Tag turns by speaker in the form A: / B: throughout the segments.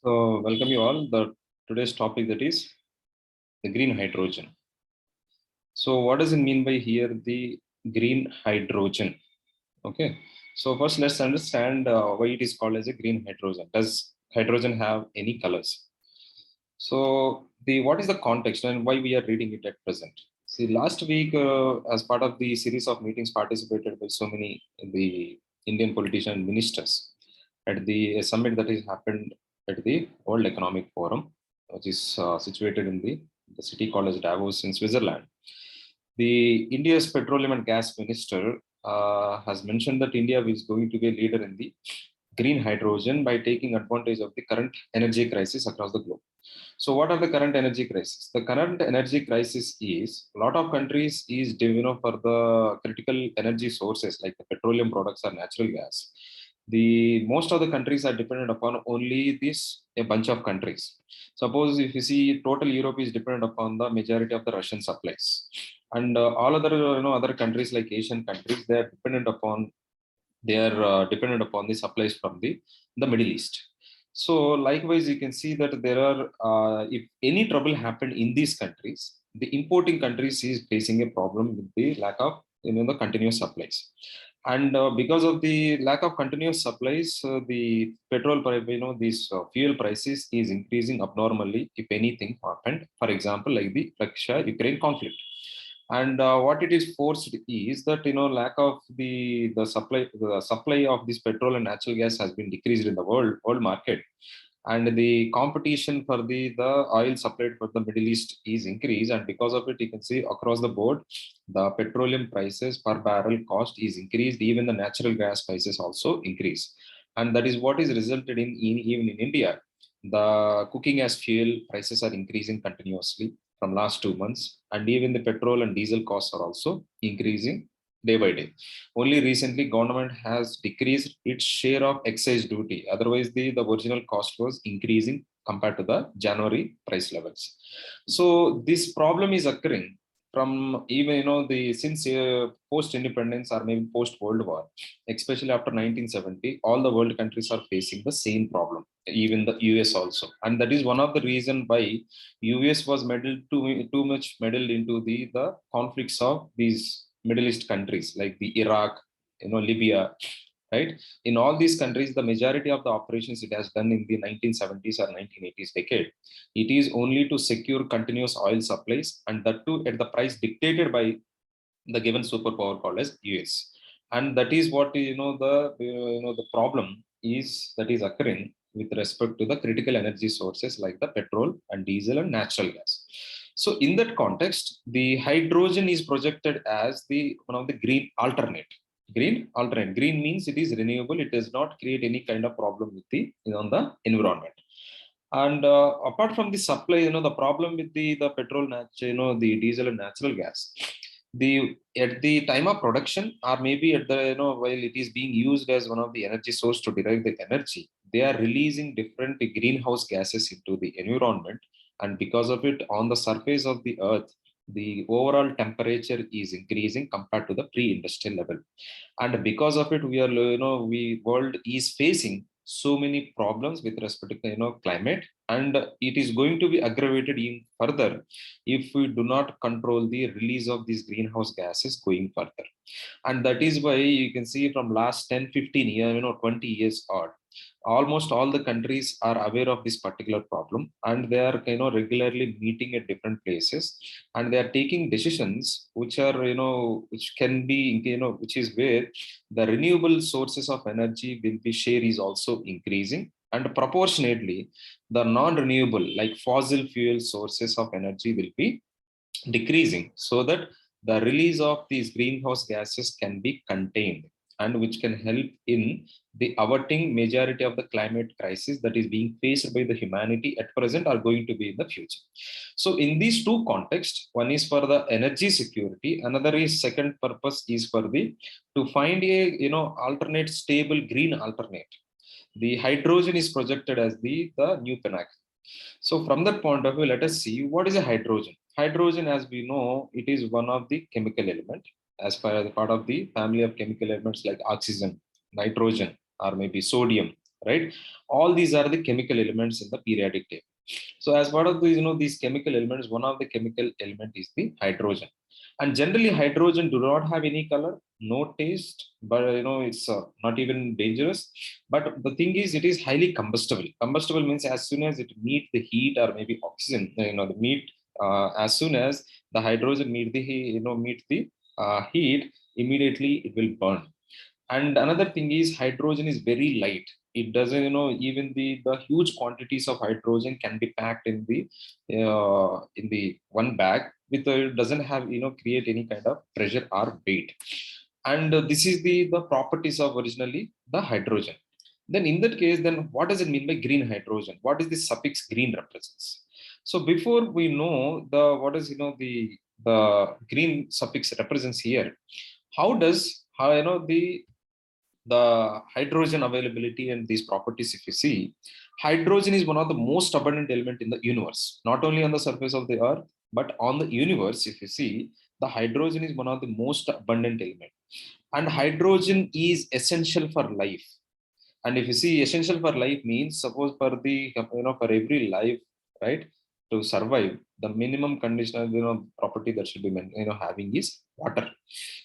A: So welcome you all. The today's topic that is the green hydrogen. So what does it mean by here the green hydrogen? Okay. So first let's understand why it is called as a green hydrogen. Does hydrogen have any colors? So the what is the context and why we are reading it at present? See, last week as part of the series of meetings participated by so many the Indian politician and ministers at the summit that has happened at the World Economic Forum, which is situated in the city called as Davos in Switzerland. The India's petroleum and gas minister has mentioned that India is going to be a leader in the green hydrogen by taking advantage of the current energy crisis across the globe. So what are the current energy crisis? The current energy crisis is a lot of countries is for the critical energy sources like the petroleum products or natural gas. The most of the countries are dependent upon only this a bunch of countries. Suppose if you see total Europe is dependent upon the majority of the Russian supplies, and all other other countries like Asian countries they are dependent upon the supplies from the Middle East. So likewise, you can see that there are, if any trouble happened in these countries, the importing countries is facing a problem with the lack of the continuous supplies. And because of the lack of continuous supplies, the petrol price, these fuel prices is increasing abnormally if anything happened. For example, like the Russia-Ukraine conflict. And what it is forced is that lack of the supply of this petrol and natural gas has been decreased in the world market, and the competition for the oil supplied for the Middle East is increased, and because of it you can see across the board the petroleum prices per barrel cost is increased, even the natural gas prices also increase, and that is what is resulted in even in India the cooking as fuel prices are increasing continuously from last 2 months, and even the petrol and diesel costs are also increasing day by day. Only recently government has decreased its share of excise duty, otherwise the original cost was increasing compared to the January price levels. So this problem is occurring from even the since post independence or maybe post world war, especially after 1970 all the world countries are facing the same problem, even the US also, and that is one of the reason why US was meddled too much meddled into the conflicts of these Middle East countries like the Iraq, Libya, right? In all these countries, the majority of the operations it has done in the 1970s or 1980s decade, it is only to secure continuous oil supplies, and that too at the price dictated by the given superpower called as US. And that is what the problem is that is occurring with respect to the critical energy sources like the petrol and diesel and natural gas. So in that context, the hydrogen is projected as the one of the green alternate. Green means it is renewable, it does not create any kind of problem with the environment. And apart from the supply, the problem with the petrol, the diesel and natural gas, the at the time of production or maybe at the while it is being used as one of the energy source to derive the energy, they are releasing different greenhouse gases into the environment, and because of it on the surface of the earth the overall temperature is increasing compared to the pre-industrial level, and because of it we are we world is facing so many problems with respect to climate, and it is going to be aggravated even further if we do not control the release of these greenhouse gases going further. And that is why you can see from last 10 15 years, 20 years or almost all the countries are aware of this particular problem, and they are regularly meeting at different places, and they are taking decisions which are which can be which is where the renewable sources of energy will be share is also increasing, and proportionately the non-renewable like fossil fuel sources of energy will be decreasing, so that the release of these greenhouse gases can be contained, and which can help in the averting majority of the climate crisis that is being faced by the humanity at present are going to be in the future. So in these two contexts, one is for the energy security, another is second purpose is for the to find a alternate stable green alternate. The hydrogen is projected as the new pinnacle. So from that point of view, let us see what is a hydrogen. Hydrogen, as we know, it is one of the chemical element as far as part of the family of chemical elements like oxygen, nitrogen, or maybe sodium, right? All these are the chemical elements in the periodic table. So as part of these, these chemical elements, one of the chemical element is the hydrogen. And generally, hydrogen do not have any color, no taste, but it's not even dangerous. But the thing is, it is highly combustible. Combustible means as soon as it meet the heat or maybe oxygen, the meat, as soon as the hydrogen meet the heat, immediately it will burn. And another thing is hydrogen is very light. It doesn't, even the huge quantities of hydrogen can be packed in the one bag with it doesn't have, create any kind of pressure or weight. And this is the properties of originally the hydrogen. Then in that case, then what does it mean by green hydrogen? What is the suffix green represents? So before we know the what is the green suffix represents here, how the hydrogen availability and these properties, if you see, hydrogen is one of the most abundant element in the universe, not only on the surface of the earth, but on the universe. If you see, the hydrogen is one of the most abundant element, and hydrogen is essential for life. And if you see, essential for life means, suppose for the for every life, right, to survive, the minimum conditional property that should be having is water.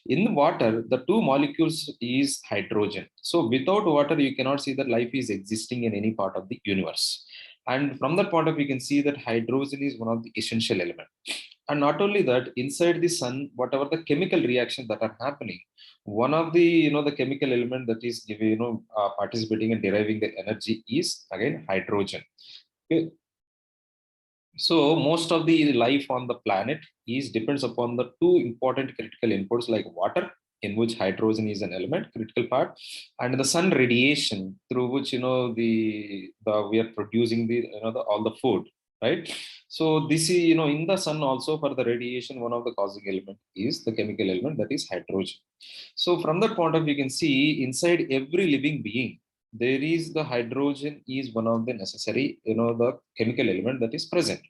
A: In water, the two molecules is hydrogen. So without water, you cannot see that life is existing in any part of the universe. And from that point of view, you can see that hydrogen is one of the essential elements. And not only that, inside the sun, whatever the chemical reactions that are happening, one of the the chemical element that is giving participating and deriving the energy is again hydrogen. Okay. So most of the life on the planet is depends upon the two important critical inputs like water, in which hydrogen is an element, critical part, and the sun radiation through which the we are producing all the food, right? So this is in the sun also for the radiation, one of the causing element is the chemical element that is hydrogen. So from that point of view, you can see inside every living being there is the hydrogen is one of the necessary the chemical element that is present.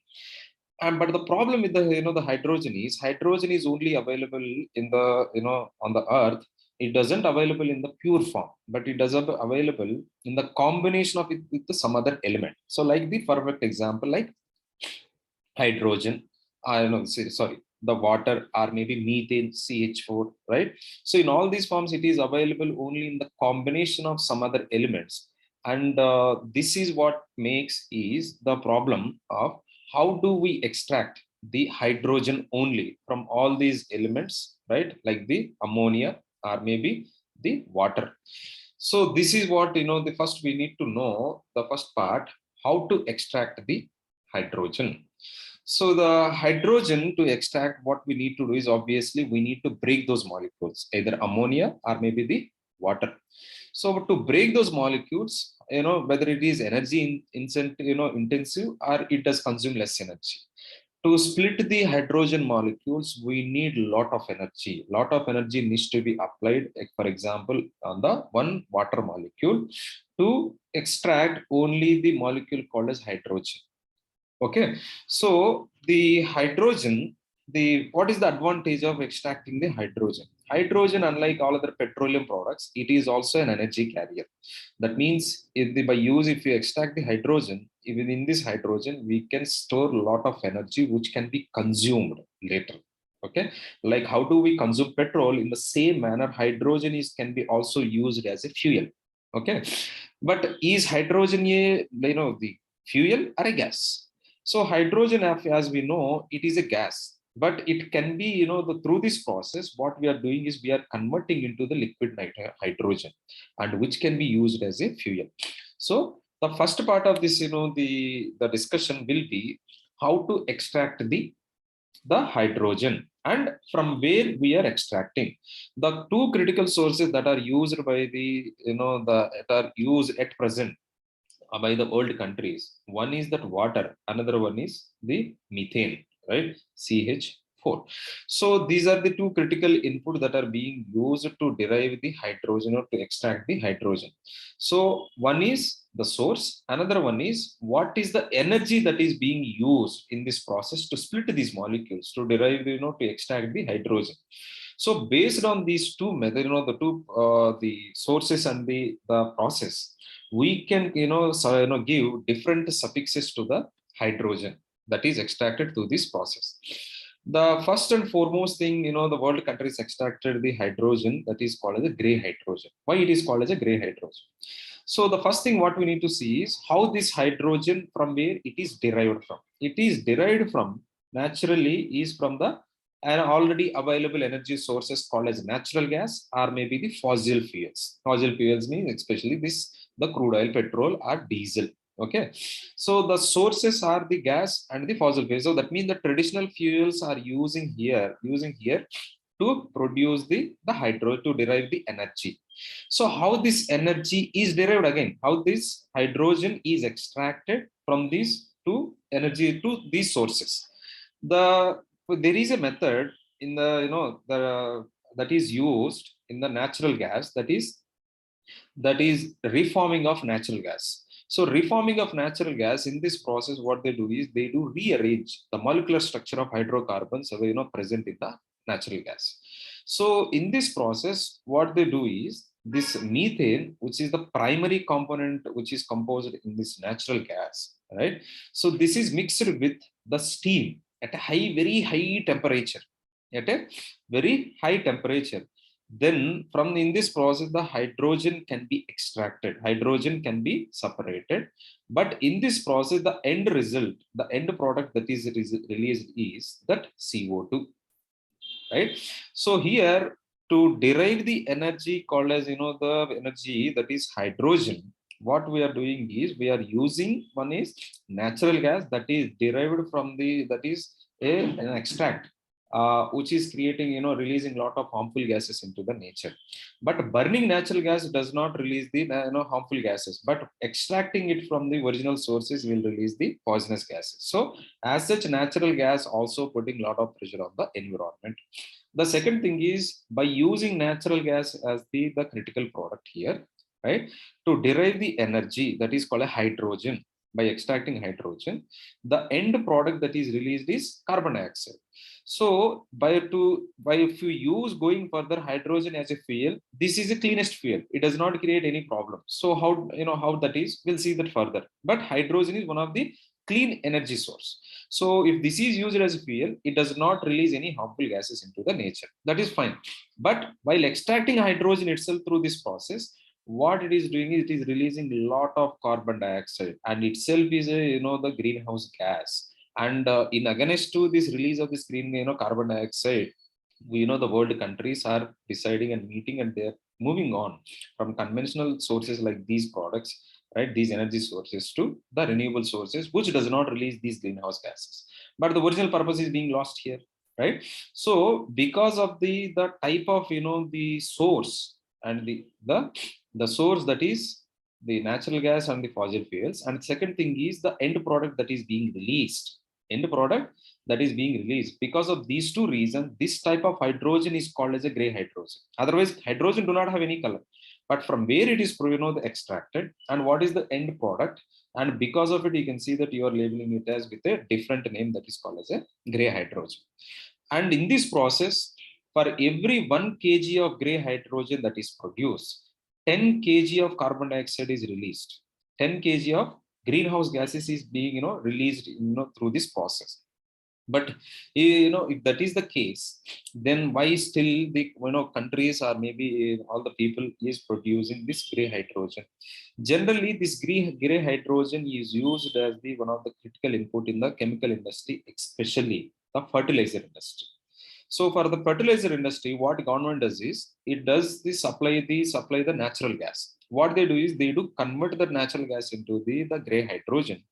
A: And but the problem with the the hydrogen is only available in the on the earth. It doesn't available in the pure form, but it does available in the combination of it with some other element. So like the perfect example, like hydrogen, I don't know, sorry, the water or maybe methane, CH4, right? So in all these forms, it is available only in the combination of some other elements. And this is what makes is the problem of how do we extract the hydrogen only from all these elements, right? Like the ammonia or maybe the water. So this is what, the first we need to know the first part, how to extract the hydrogen. So the hydrogen to extract, what we need to do is obviously we need to break those molecules, either ammonia or maybe the water. So to break those molecules, whether it is energy intensive or it does consume less energy. To split the hydrogen molecules, we need a lot of energy. Lot of energy needs to be applied, like for example, on the one water molecule to extract only the molecule called as hydrogen. Okay, so the hydrogen, what is the advantage of extracting the hydrogen? Hydrogen, unlike all other petroleum products, it is also an energy carrier. That means if you extract the hydrogen, even in this hydrogen, we can store a lot of energy which can be consumed later. Okay, like how do we consume petrol? In the same manner, hydrogen can be also used as a fuel. Okay, but is hydrogen the fuel or a gas? So hydrogen, as we know, it is a gas, but it can be, through this process, what we are doing is we are converting into the liquid hydrogen, and which can be used as a fuel. So the first part of this, the discussion will be how to extract the hydrogen and from where we are extracting. The two critical sources that are used by that are used at present by the old countries. One is that water, another one is the methane, right? CH4. So these are the two critical inputs that are being used to derive the hydrogen or to extract the hydrogen. So one is the source, another one is what is the energy that is being used in this process to split these molecules to derive, to extract the hydrogen. So based on these two methods, the sources and the process, we can give different suffixes to the hydrogen that is extracted through this process. The first and foremost thing, the world countries extracted the hydrogen that is called as a gray hydrogen. Why it is called as a gray hydrogen? So the first thing what we need to see is how this hydrogen, from where it is derived from. It is derived from, naturally, is from the an already available energy sources called as natural gas, or maybe the fossil fuels. Fossil fuels means especially the crude oil, petrol, or diesel. Okay, so the sources are the gas and the fossil fuels. So that means the traditional fuels are using here to produce the hydro, to derive the energy. So how this energy is derived again? How this hydrogen is extracted from these two energy to these sources? There is a method in that is used in the natural gas, that is reforming of natural gas. So reforming of natural gas, in this process, what they do is they do rearrange the molecular structure of hydrocarbons present in the natural gas. So in this process, what they do is this methane, which is the primary component which is composed in this natural gas, right? So this is mixed with the steam at a very high temperature, at a very high temperature. Then from in this process, the hydrogen can be extracted, hydrogen can be separated. But in this process, the end result, the end product that is released is that CO2, right? So here, to derive the energy called as the energy that is hydrogen, what we are doing is we are using, one is natural gas that is derived from that is an extract, which is creating, releasing a lot of harmful gases into the nature. But burning natural gas does not release the harmful gases, but extracting it from the original sources will release the poisonous gases. So as such, natural gas also putting a lot of pressure on the environment. The second thing is, by using natural gas as the critical product here, right, to derive the energy that is called a hydrogen, by extracting hydrogen, the end product that is released is carbon dioxide. So if you use going further hydrogen as a fuel, this is the cleanest fuel. It does not create any problem. So how that is, we'll see that further. But hydrogen is one of the clean energy source. So if this is used as a fuel, it does not release any harmful gases into the nature. That is fine. But while extracting hydrogen itself through this process, what it is doing is it is releasing a lot of carbon dioxide, and itself is a the greenhouse gas. And in against to this release of this green carbon dioxide, the world countries are deciding and meeting, and they're moving on from conventional sources like these products, right, these energy sources, to the renewable sources which does not release these greenhouse gases. But the original purpose is being lost here, right? So because of the type of the source, and the source, that is the natural gas and the fossil fuels, and second thing is the end product that is being released, end product that is being released. Because of these two reasons, this type of hydrogen is called as a gray hydrogen. Otherwise, hydrogen do not have any color. But from where it is extracted, and what is the end product, and because of it, you can see that you are labeling it as with a different name that is called as a gray hydrogen. And in this process, for every 1 kg of gray hydrogen that is produced, 10 kg of carbon dioxide is released. 10 kg of greenhouse gases is being released through this process. But if that is the case, then why still the countries, or maybe all the people, is producing this gray hydrogen? Generally, this gray hydrogen is used as the one of the critical input in the chemical industry, especially the fertilizer industry. So for the fertilizer industry, what government does is it does supply the natural gas. What they do is they do convert the natural gas into the gray hydrogen,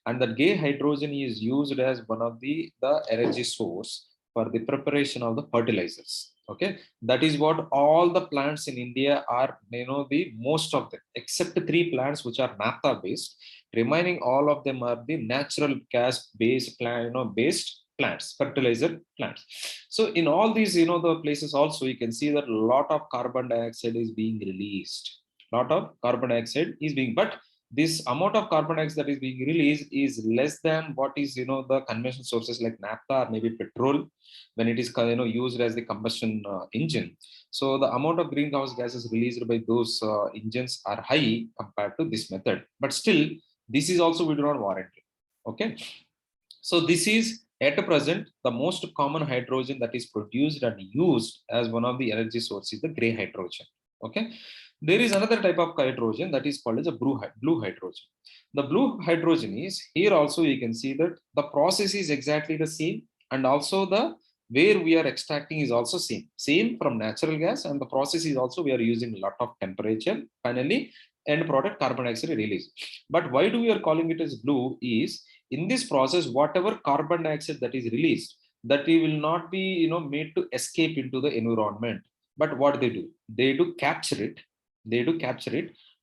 A: and the gray hydrogen is used as one of the energy source for the preparation of the fertilizers. Okay, that is what all the plants in India are, the most of them, except 3 plants which are naphtha based. Remaining all of them are the natural gas based based plants, fertilizer plants. So in all these, the places also, you can see that a lot of carbon dioxide is being released. Lot of carbon dioxide is being, but this amount of carbon dioxide that is being released is less than what is, the conventional sources like naphtha or maybe petrol when it is, used as the combustion engine. So the amount of greenhouse gases released by those engines are high compared to this method. But still, this is also we do not warrant it. Okay. So this is at present the most common hydrogen that is produced and used as one of the energy sources, the gray hydrogen. Okay. There is another type of hydrogen that is called as a blue hydrogen. The blue hydrogen is here also you can see that the process is exactly the same, and also the where we are extracting is also same from natural gas, and the process is also we are using a lot of temperature. Finally, end product carbon dioxide release. But why do we are calling it as blue is in this process, whatever carbon dioxide that is released, that we will not be made to escape into the environment. But what they do capture it,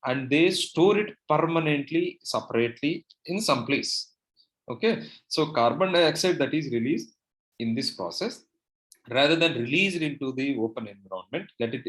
A: and they store it permanently separately in some place. Okay, so carbon dioxide that is released in this process, rather than released into the open environment, let it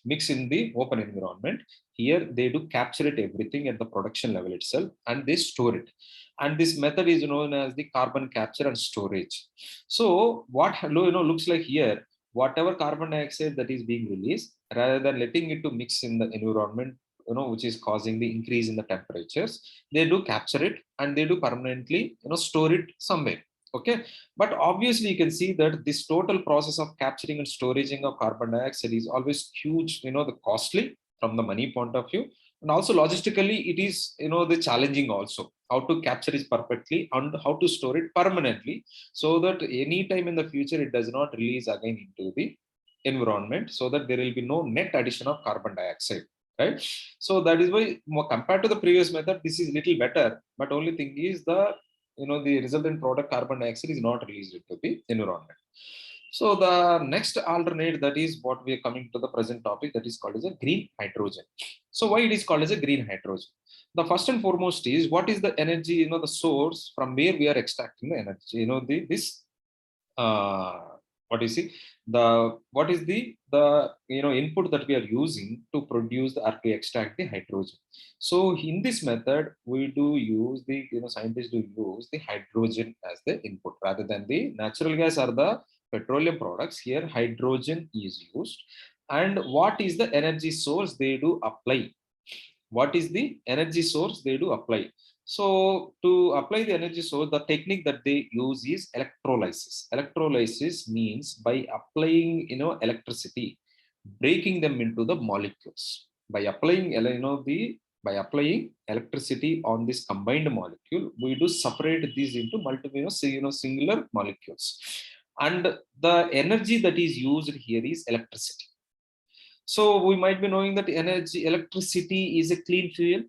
A: mix in the open environment. Here they do capture it everything at the production level itself, and they store it. And this method is known as the carbon capture and storage. So what looks like here, whatever carbon dioxide that is being released, rather than letting it to mix in the environment, which is causing the increase in the temperatures, they do capture it and they do permanently store it somewhere. Okay. But obviously you can see that this total process of capturing and storing of carbon dioxide is always huge, the costly from the money point of view. And also logistically, it is, the challenging also how to capture it perfectly and how to store it permanently, so that any time in the future, it does not release again into the environment, so that there will be no net addition of carbon dioxide. Right. So that is why compared to the previous method, this is little better. But only thing is the resultant product carbon dioxide is not released into the environment. So the next alternate, that is what we are coming to the present topic, that is called as a green hydrogen. So why it is called as a green hydrogen? The first and foremost is what is the energy, the source from where we are extracting the energy, this uh, what is it, the what is the input that we are using to produce or to extract the hydrogen. So in this method we do use the scientists do use the hydrogen as the input rather than the natural gas or the petroleum products. Here hydrogen is used. And what is the energy source they do apply? What is the energy source they do apply? So to apply the energy source, the technique that they use is electrolysis. Electrolysis means by applying electricity, breaking them into the molecules. By applying by applying electricity on this combined molecule, we do separate these into multiple singular molecules. And the energy that is used here is electricity. So we might be knowing that electricity is a clean fuel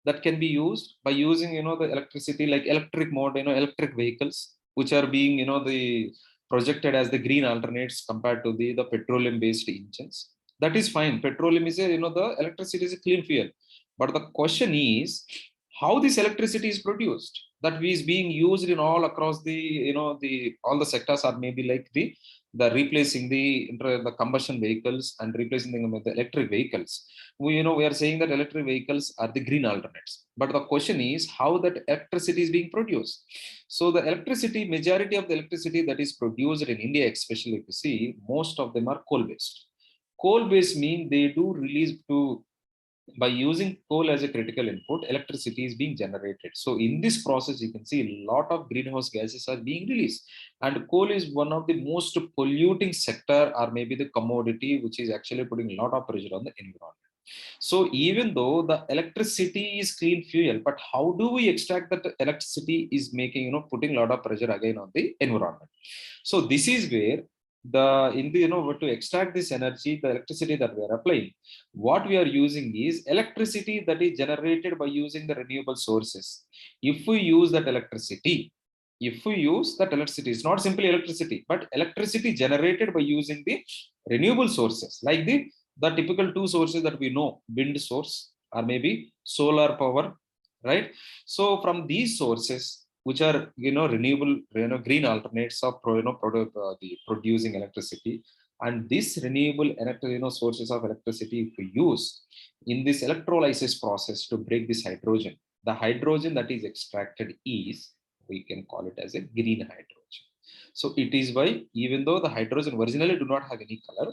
A: that can be used by using, the electricity like electric mode, electric vehicles, which are being, the projected as the green alternates compared to the petroleum based engines. That is fine. Petroleum is the electricity is a clean fuel. But the question is how this electricity is produced, that is being used in all across the, all the sectors, or maybe like the replacing the combustion vehicles and replacing them with the electric vehicles. We are saying that electric vehicles are the green alternates, but the question is how that electricity is being produced. So the electricity, majority of the electricity that is produced in India, especially if you see, most of them are coal based. Coal based mean they do release to, by using coal as a critical input, electricity is being generated. So in this process, you can see a lot of greenhouse gases are being released. And coal is one of the most polluting sector, or maybe the commodity, which is actually putting a lot of pressure on the environment. So even though the electricity is clean fuel, but how do we extract that electricity is making, putting a lot of pressure again on the environment. So this is where the in the to extract this energy, the electricity that we are applying, what we are using is electricity that is generated by using the renewable sources. If we use that electricity, it's not simply electricity, but electricity generated by using the renewable sources, like the typical two sources that we know, wind source or maybe solar power, right? So from these sources, which are renewable, green alternates of the producing electricity, And this renewable sources of electricity, if we use in this electrolysis process to break this hydrogen, the hydrogen that is extracted is, we can call it as a green hydrogen. So it is why, even though the hydrogen originally do not have any color,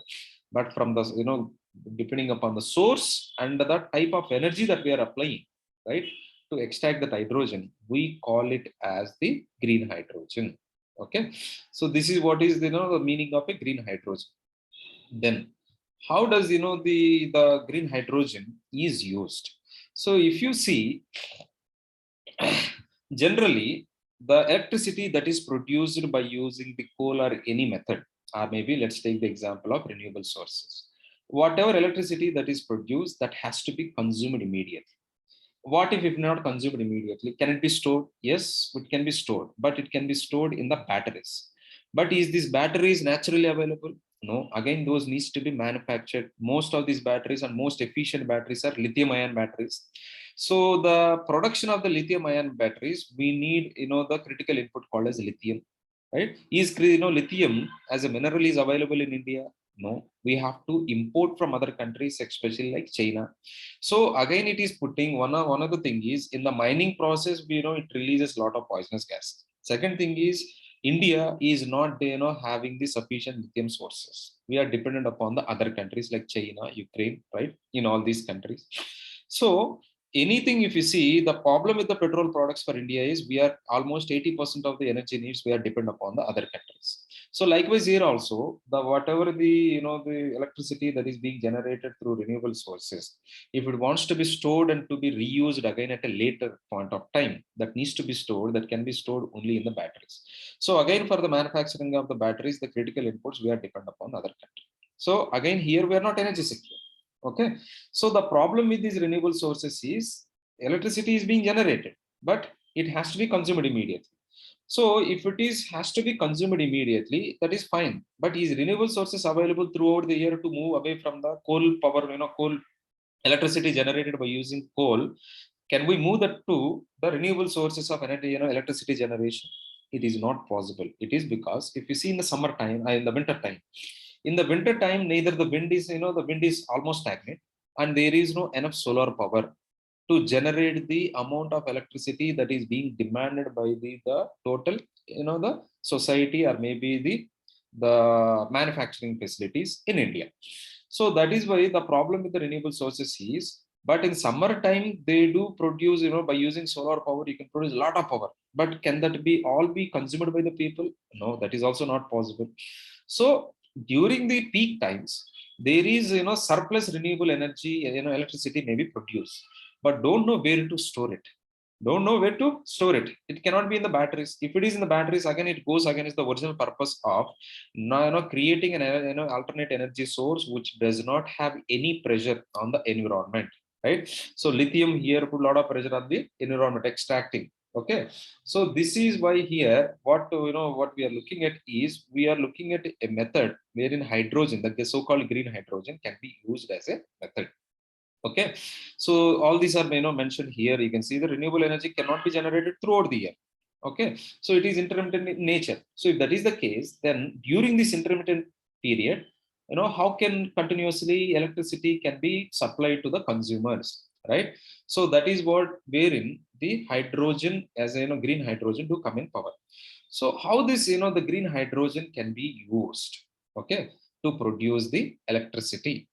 A: but from the, depending upon the source and the type of energy that we are applying, right, to extract that hydrogen, we call it as the green hydrogen. Okay, so this is what is, the meaning of a green hydrogen. Then how does, the green hydrogen is used? So if you see, generally the electricity that is produced by using the coal or any method, or maybe let's take the example of renewable sources, whatever electricity that is produced, that has to be consumed immediately. What if not consumed immediately? Can it be stored? Yes, it can be stored, but it can be stored in the batteries. But is this batteries naturally available? No. Again, those needs to be manufactured. Most of these batteries and most efficient batteries are lithium-ion batteries. So the production of the lithium-ion batteries, we need, the critical input called as lithium, right? Is, lithium as a mineral is available in India? No, we have to import from other countries, especially like China. So again, it is putting one of the thing is, in the mining process, it releases a lot of poisonous gas. Second thing is, India is not, having the sufficient lithium sources. We are dependent upon the other countries like China, Ukraine, right? In all these countries. So anything, if you see, the problem with the petrol products for India is, we are almost 80% of the energy needs, we are dependent upon the other countries. So likewise here also, the whatever the electricity that is being generated through renewable sources, if it wants to be stored and to be reused again at a later point of time, that needs to be stored, that can be stored only in the batteries. So again, for the manufacturing of the batteries, the critical inputs, we are dependent upon the other country. So again, here we are not energy secure. Okay, so the problem with these renewable sources is, electricity is being generated, but it has to be consumed immediately. So if it is has to be consumed immediately, that is fine. But is renewable sources available throughout the year to move away from the coal power, coal electricity generated by using coal? Can we move that to the renewable sources of energy, electricity generation? It is not possible. It is because if you see in the summertime, in the winter time, neither the wind is, the wind is almost stagnant, and there is no enough solar power to generate the amount of electricity that is being demanded by the total, the society, or maybe the manufacturing facilities in India. So that is why the problem with the renewable sources is, but in summertime they do produce, by using solar power, you can produce a lot of power. But can that be all be consumed by the people? No, that is also not possible. So during the peak times, there is, surplus renewable energy, electricity may be produced, but don't know where to store it. Don't know where to store it. It cannot be in the batteries. If it is in the batteries, again it goes against the original purpose of creating an alternate energy source which does not have any pressure on the environment, right? So lithium here put a lot of pressure on the environment, extracting. Okay, so this is why here what what we are looking at is, we are looking at a method wherein hydrogen, the so-called green hydrogen, can be used as a method. Okay, so all these are mentioned here. You can see the renewable energy cannot be generated throughout the year. Okay, so it is intermittent in nature. So if that is the case, then during this intermittent period, how can continuously electricity can be supplied to the consumers, right? So that is what wherein the hydrogen, as green hydrogen, do come in power. So how this the green hydrogen can be used, okay, to produce the electricity?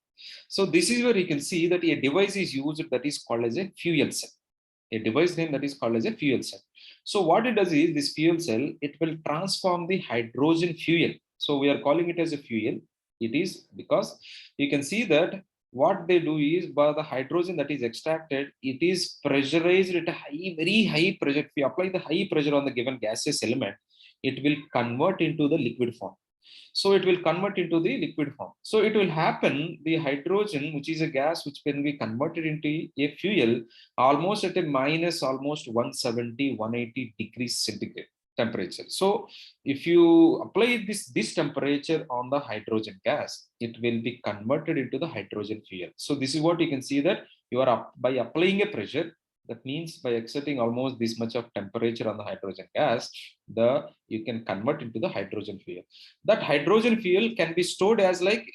A: So this is where you can see that a device is used that is called as a fuel cell. A device name that is called as a fuel cell. So what it does is, this fuel cell, it will transform the hydrogen fuel. So we are calling it as a fuel. It is because you can see that what they do is, by the hydrogen that is extracted, it is pressurized at a very high pressure. If you apply the high pressure on the given gaseous element, it will convert into the liquid form. So it will convert into the liquid form. So it will happen, the hydrogen, which is a gas which can be converted into a fuel, almost at a minus almost 170, 180 degrees centigrade temperature. So if you apply this temperature on the hydrogen gas, it will be converted into the hydrogen fuel. So this is what you can see, that you are by applying a pressure, That means by exerting almost this much of temperature on the hydrogen gas, you can convert into the hydrogen fuel. That hydrogen fuel can be stored as like,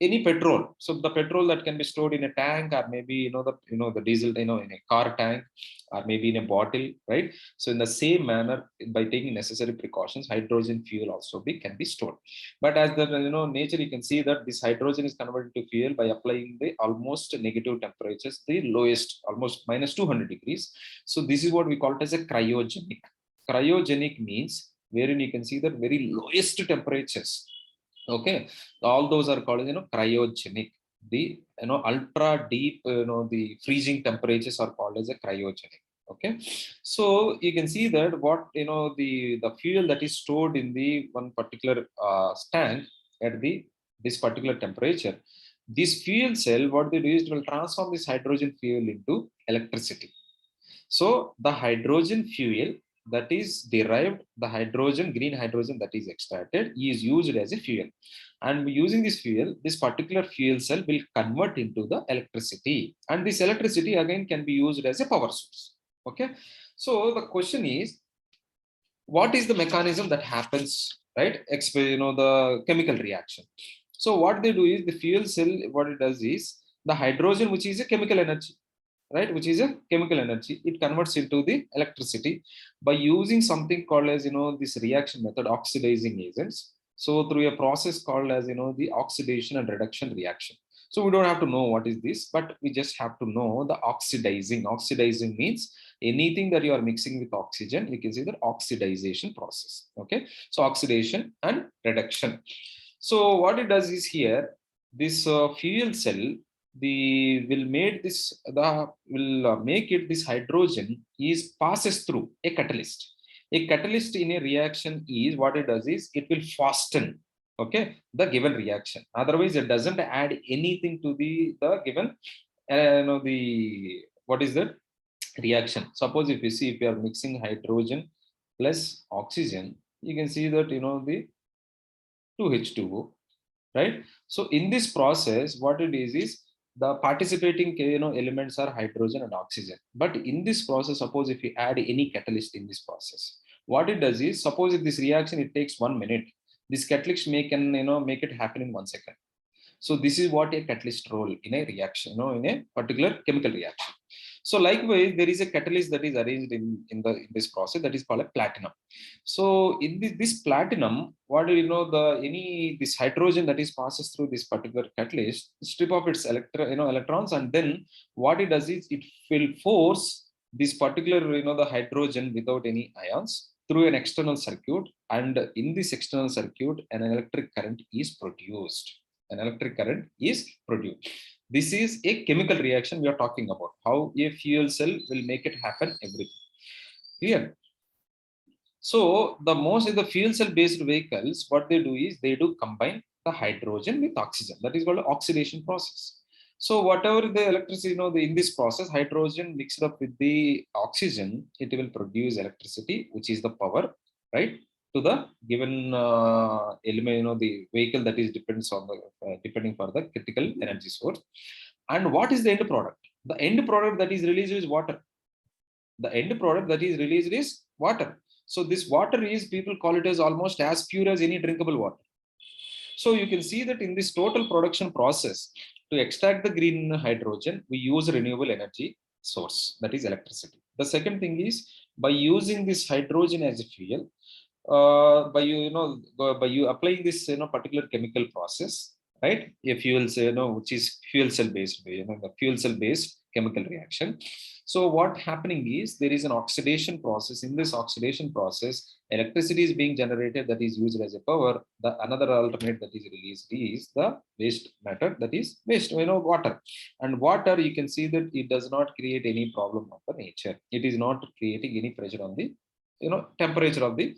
A: any petrol. So the petrol that can be stored in a tank, or maybe, the diesel, in a car tank, or maybe in a bottle, right? So in the same manner, by taking necessary precautions, hydrogen fuel also can be stored. But as the nature, you can see that this hydrogen is converted to fuel by applying the almost negative temperatures, the lowest, almost minus 200 degrees. So this is what we call it as a cryogenic. Cryogenic means wherein you can see that very lowest temperatures. Okay, all those are called cryogenic. The ultra deep the freezing temperatures are called as a cryogenic. Okay, so you can see that what the fuel that is stored in the one particular tank at this particular temperature, this fuel cell, what they do is it will transform this hydrogen fuel into electricity. So the hydrogen fuel that is derived, the hydrogen, green hydrogen that is extracted, is used as a fuel. And using this fuel, this particular fuel cell will convert into the electricity. And this electricity again can be used as a power source. Okay. So the question is, what is the mechanism that happens, right? The chemical reaction. So what they do is the fuel cell, what it does is the hydrogen, which is a chemical energy, right, which is a chemical energy, it converts into the electricity by using something called as this reaction method, oxidizing agents. So through a process called as the oxidation and reduction reaction. So we don't have to know what is this, but we just have to know the oxidizing means anything that you are mixing with oxygen, we can see the oxidization process. Okay, so oxidation and reduction. So what it does is here, this fuel cell, the will make this the will make it, this hydrogen is passes through a catalyst. A catalyst in a reaction is, what it does is it will fasten, okay, the given reaction. Otherwise it doesn't add anything to the given the what is that reaction. Suppose if you see, if you are mixing hydrogen plus oxygen, you can see that the 2H2O, right? So in this process, what it is the participating elements are hydrogen and oxygen. But in this process, suppose if you add any catalyst in this process, what it does is, suppose if this reaction it takes 1 minute, this catalyst make it happen in 1 second. So this is what a catalyst role in a reaction, in a particular chemical reaction. So likewise, there is a catalyst that is arranged in this process that is called a platinum. So in this platinum, what do this hydrogen that is passes through this particular catalyst, strip off its electrons, and then what it does is it will force this particular the hydrogen without any ions through an external circuit, and in this external circuit an electric current is produced. This is a chemical reaction we are talking about, how a fuel cell will make it happen, everything clear. So the fuel cell based vehicles, what they do is they do combine the hydrogen with oxygen. That is called oxidation process. So whatever the electricity, in this process, hydrogen mixed up with the oxygen, it will produce electricity, which is the power, right, to the given element, the vehicle that is depends on the depending for the critical energy source. And what is the end product? The end product that is released is water. The end product that is released is water. So this water is, people call it as almost as pure as any drinkable water. So you can see that in this total production process, to extract the green hydrogen, we use renewable energy source, that is electricity. The second thing is, by using this hydrogen as a fuel, by you applying this particular chemical process, right, a fuel cell, which is fuel cell based, the fuel cell based chemical reaction. So what happening is, there is an oxidation process. In this oxidation process, electricity is being generated, that is used as a power. The another alternate that is released is the waste matter, that is waste, water. And water, you can see that it does not create any problem of the nature. It is not creating any pressure on the temperature of the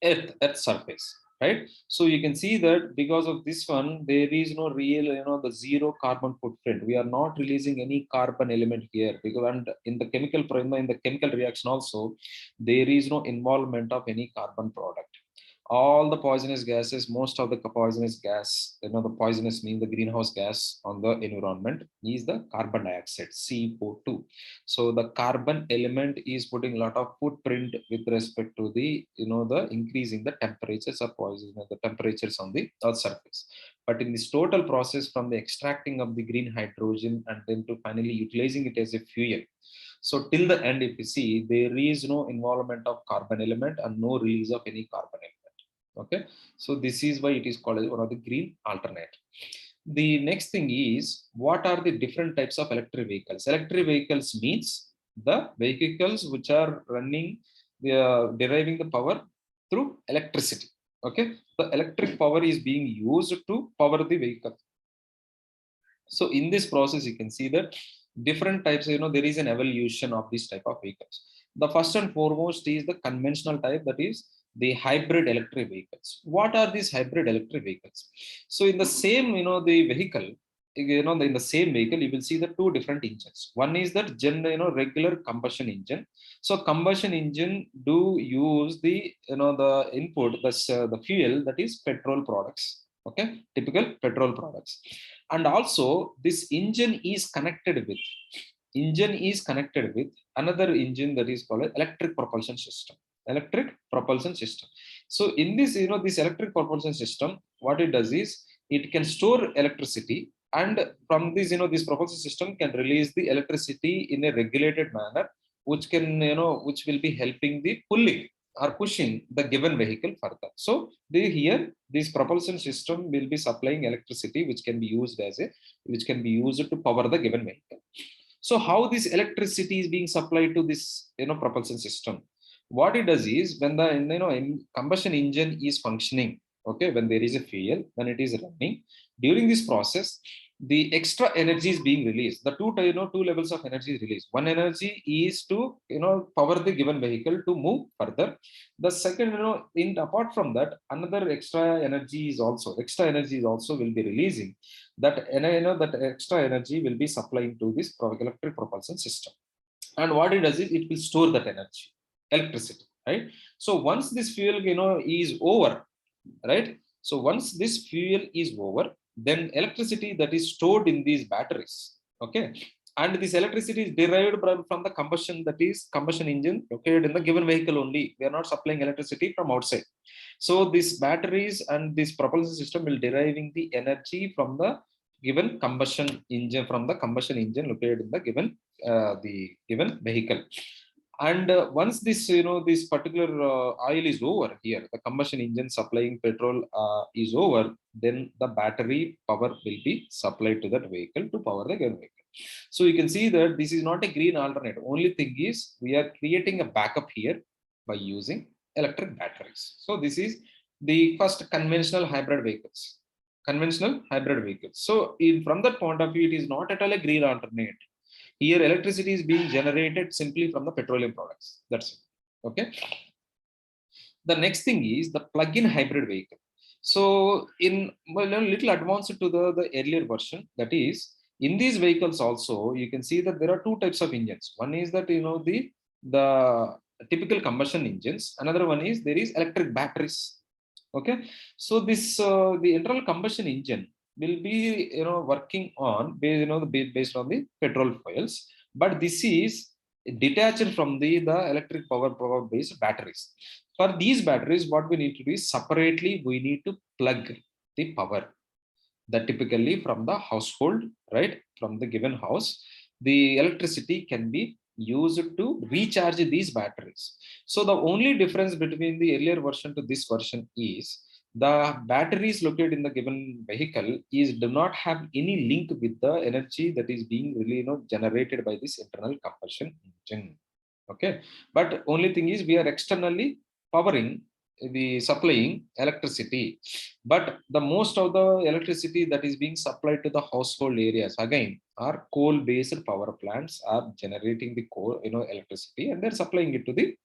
A: earth surface, right? So you can see that because of this one, there is no real the zero carbon footprint. We are not releasing any carbon element here, because and in the chemical reaction also, there is no involvement of any carbon product. All the poisonous gases, most of the poisonous gas, the poisonous mean the greenhouse gas on the environment is the carbon dioxide, CO2. So the carbon element is putting a lot of footprint with respect to the, the increasing the temperatures of poison, the temperatures on the earth surface. But in this total process from the extracting of the green hydrogen and then to finally utilizing it as a fuel. So till the end, if you see, there is no involvement of carbon element and no release of any carbon element. Okay, so this is why it is called as one of the green alternate. The next thing is, what are the different types of electric vehicles? Electric vehicles means the vehicles which are running, deriving the power through electricity. Okay, the electric power is being used to power the vehicle. So in this process, you can see that different types, there is an evolution of this type of vehicles. The first and foremost is the conventional type, that is the hybrid electric vehicles. What are these hybrid electric vehicles? So in the same, the vehicle, in the same vehicle, you will see the two different engines. One is that regular combustion engine. So combustion engine do use the, the input, the fuel, that is petrol products. Okay, typical petrol products. And also this engine is connected with another engine that is called electric propulsion system. So in this, this electric propulsion system, what it does is it can store electricity, and from this, this propulsion system can release the electricity in a regulated manner, which can, which will be helping the pulling or pushing the given vehicle further. So here this propulsion system will be supplying electricity, which can be used to power the given vehicle. So how this electricity is being supplied to this, propulsion system? What it does is, when the combustion engine is functioning, okay, when there is a fuel, when it is running, during this process, the extra energy is being released. The two levels of energy is released. One energy is to, power the given vehicle to move further. The second, apart from that, another extra energy is also will be releasing. That, that extra energy will be supplying to this electric propulsion system. And what it does is it will store that energy, electricity, right? So once this fuel, is over, right? So once this fuel is over, then electricity that is stored in these batteries, okay, and this electricity is derived from the combustion engine located in the given vehicle only. We are not supplying electricity from outside. So these batteries and this propulsion system will deriving the energy from the given combustion engine, located in the given vehicle. And once this, this particular oil is over here, the combustion engine supplying petrol is over, then the battery power will be supplied to that vehicle to power the given vehicle. So you can see that this is not a green alternate. Only thing is we are creating a backup here by using electric batteries. So this is the first conventional hybrid vehicles. So from that point of view, it is not at all a green alternate. Here, electricity is being generated simply from the petroleum products. That's it. Okay. The next thing is the plug-in hybrid vehicle. So a little advanced to the earlier version, that is, in these vehicles also, you can see that there are two types of engines. One is that, the typical combustion engines. Another one is there is electric batteries. Okay. So this, the internal combustion engine will be, working on, based on the petrol fuels, but this is detached from the electric power based batteries. For these batteries, what we need to do is separately we need to plug the power, that typically from the household, right, from the given house, the electricity can be used to recharge these batteries. So the only difference between the earlier version to this version is the batteries located in the given vehicle do not have any link with the energy that is being really, generated by this internal combustion engine. Okay, but only thing is we are externally powering, the supplying electricity, but the most of the electricity that is being supplied to the household areas again are coal based power plants are generating the coal, electricity, and they're supplying it to the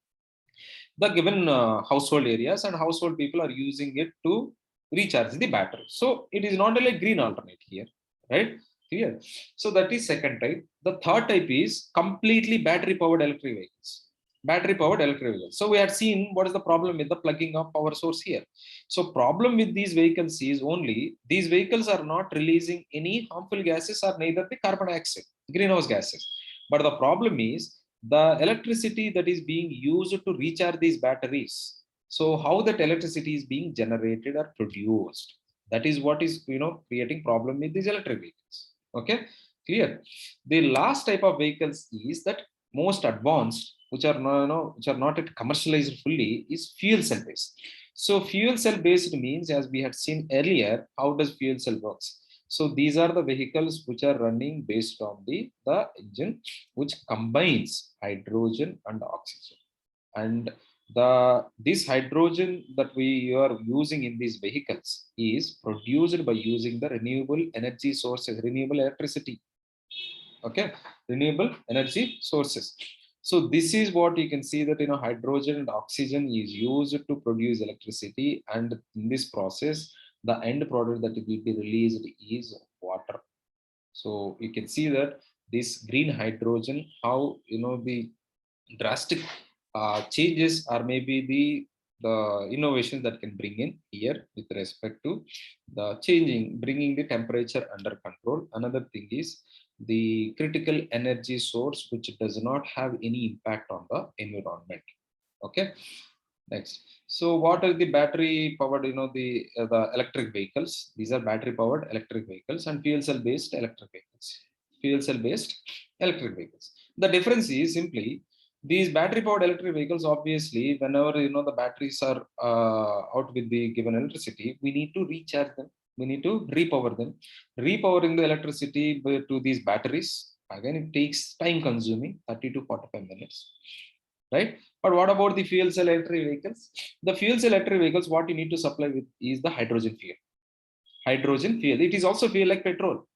A: given household areas, and household people are using it to recharge the battery. So it is not a green alternate here, right? Clear? So that is second type. The third type is completely battery powered electric vehicles. Battery powered electric vehicles. So we had seen what is the problem with the plugging of power source here. So problem with these vehicles is only these vehicles are not releasing any harmful gases or neither the carbon dioxide, greenhouse gases. But the problem is the electricity that is being used to recharge these batteries. So how that electricity is being generated or produced, that is what is creating problem with these electric vehicles. Okay, clear. The last type of vehicles is that most advanced, which are which are not yet commercialized fully, is fuel cell based. So fuel cell based means, as we had seen earlier, how does fuel cell works. So these are the vehicles which are running based on the engine which combines hydrogen and oxygen. And this hydrogen that we are using in these vehicles is produced by using the renewable energy sources, renewable electricity. Okay, renewable energy sources. So this is what you can see, that hydrogen and oxygen is used to produce electricity, and in this process the end product that will be released is water. So you can see that this green hydrogen, how the drastic changes or maybe the innovations that can bring in here with respect to the bringing the temperature under control. Another thing is the critical energy source which does not have any impact on the environment. Okay, next. So what are the battery powered, the electric vehicles? These are battery powered electric vehicles and fuel cell based electric vehicles. Fuel cell based electric vehicles. The difference is simply these battery powered electric vehicles, obviously, whenever the batteries are out with the given electricity, we need to recharge them. We need to repower them. Repowering the electricity to these batteries, again, it takes time consuming 30 to 45 minutes. Right? But what about the fuel cell electric vehicles? The fuel cell electric vehicles, what you need to supply with is the hydrogen fuel. Hydrogen fuel. It is also fuel like petrol.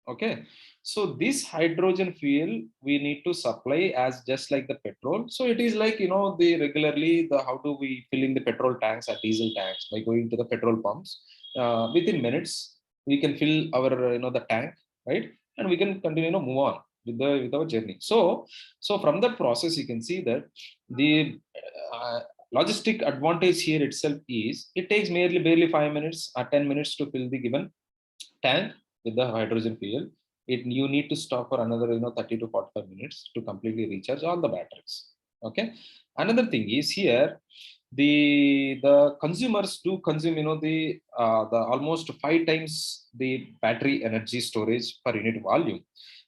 A: Okay, so this hydrogen fuel we need to supply as just like the petrol. So it is like the regularly the how do we fill in the petrol tanks or diesel tanks by going to the petrol pumps. Within minutes we can fill our the tank, right, and we can continue move on with our journey. So from that process you can see that the uh, logistic advantage here itself is it takes merely barely 5 minutes or 10 minutes to fill the given tank with the hydrogen fuel. You need to stop for another 30 to 45 minutes to completely recharge all the batteries. Okay, another thing is here the consumers do consume the almost 5 times the battery energy storage per unit volume,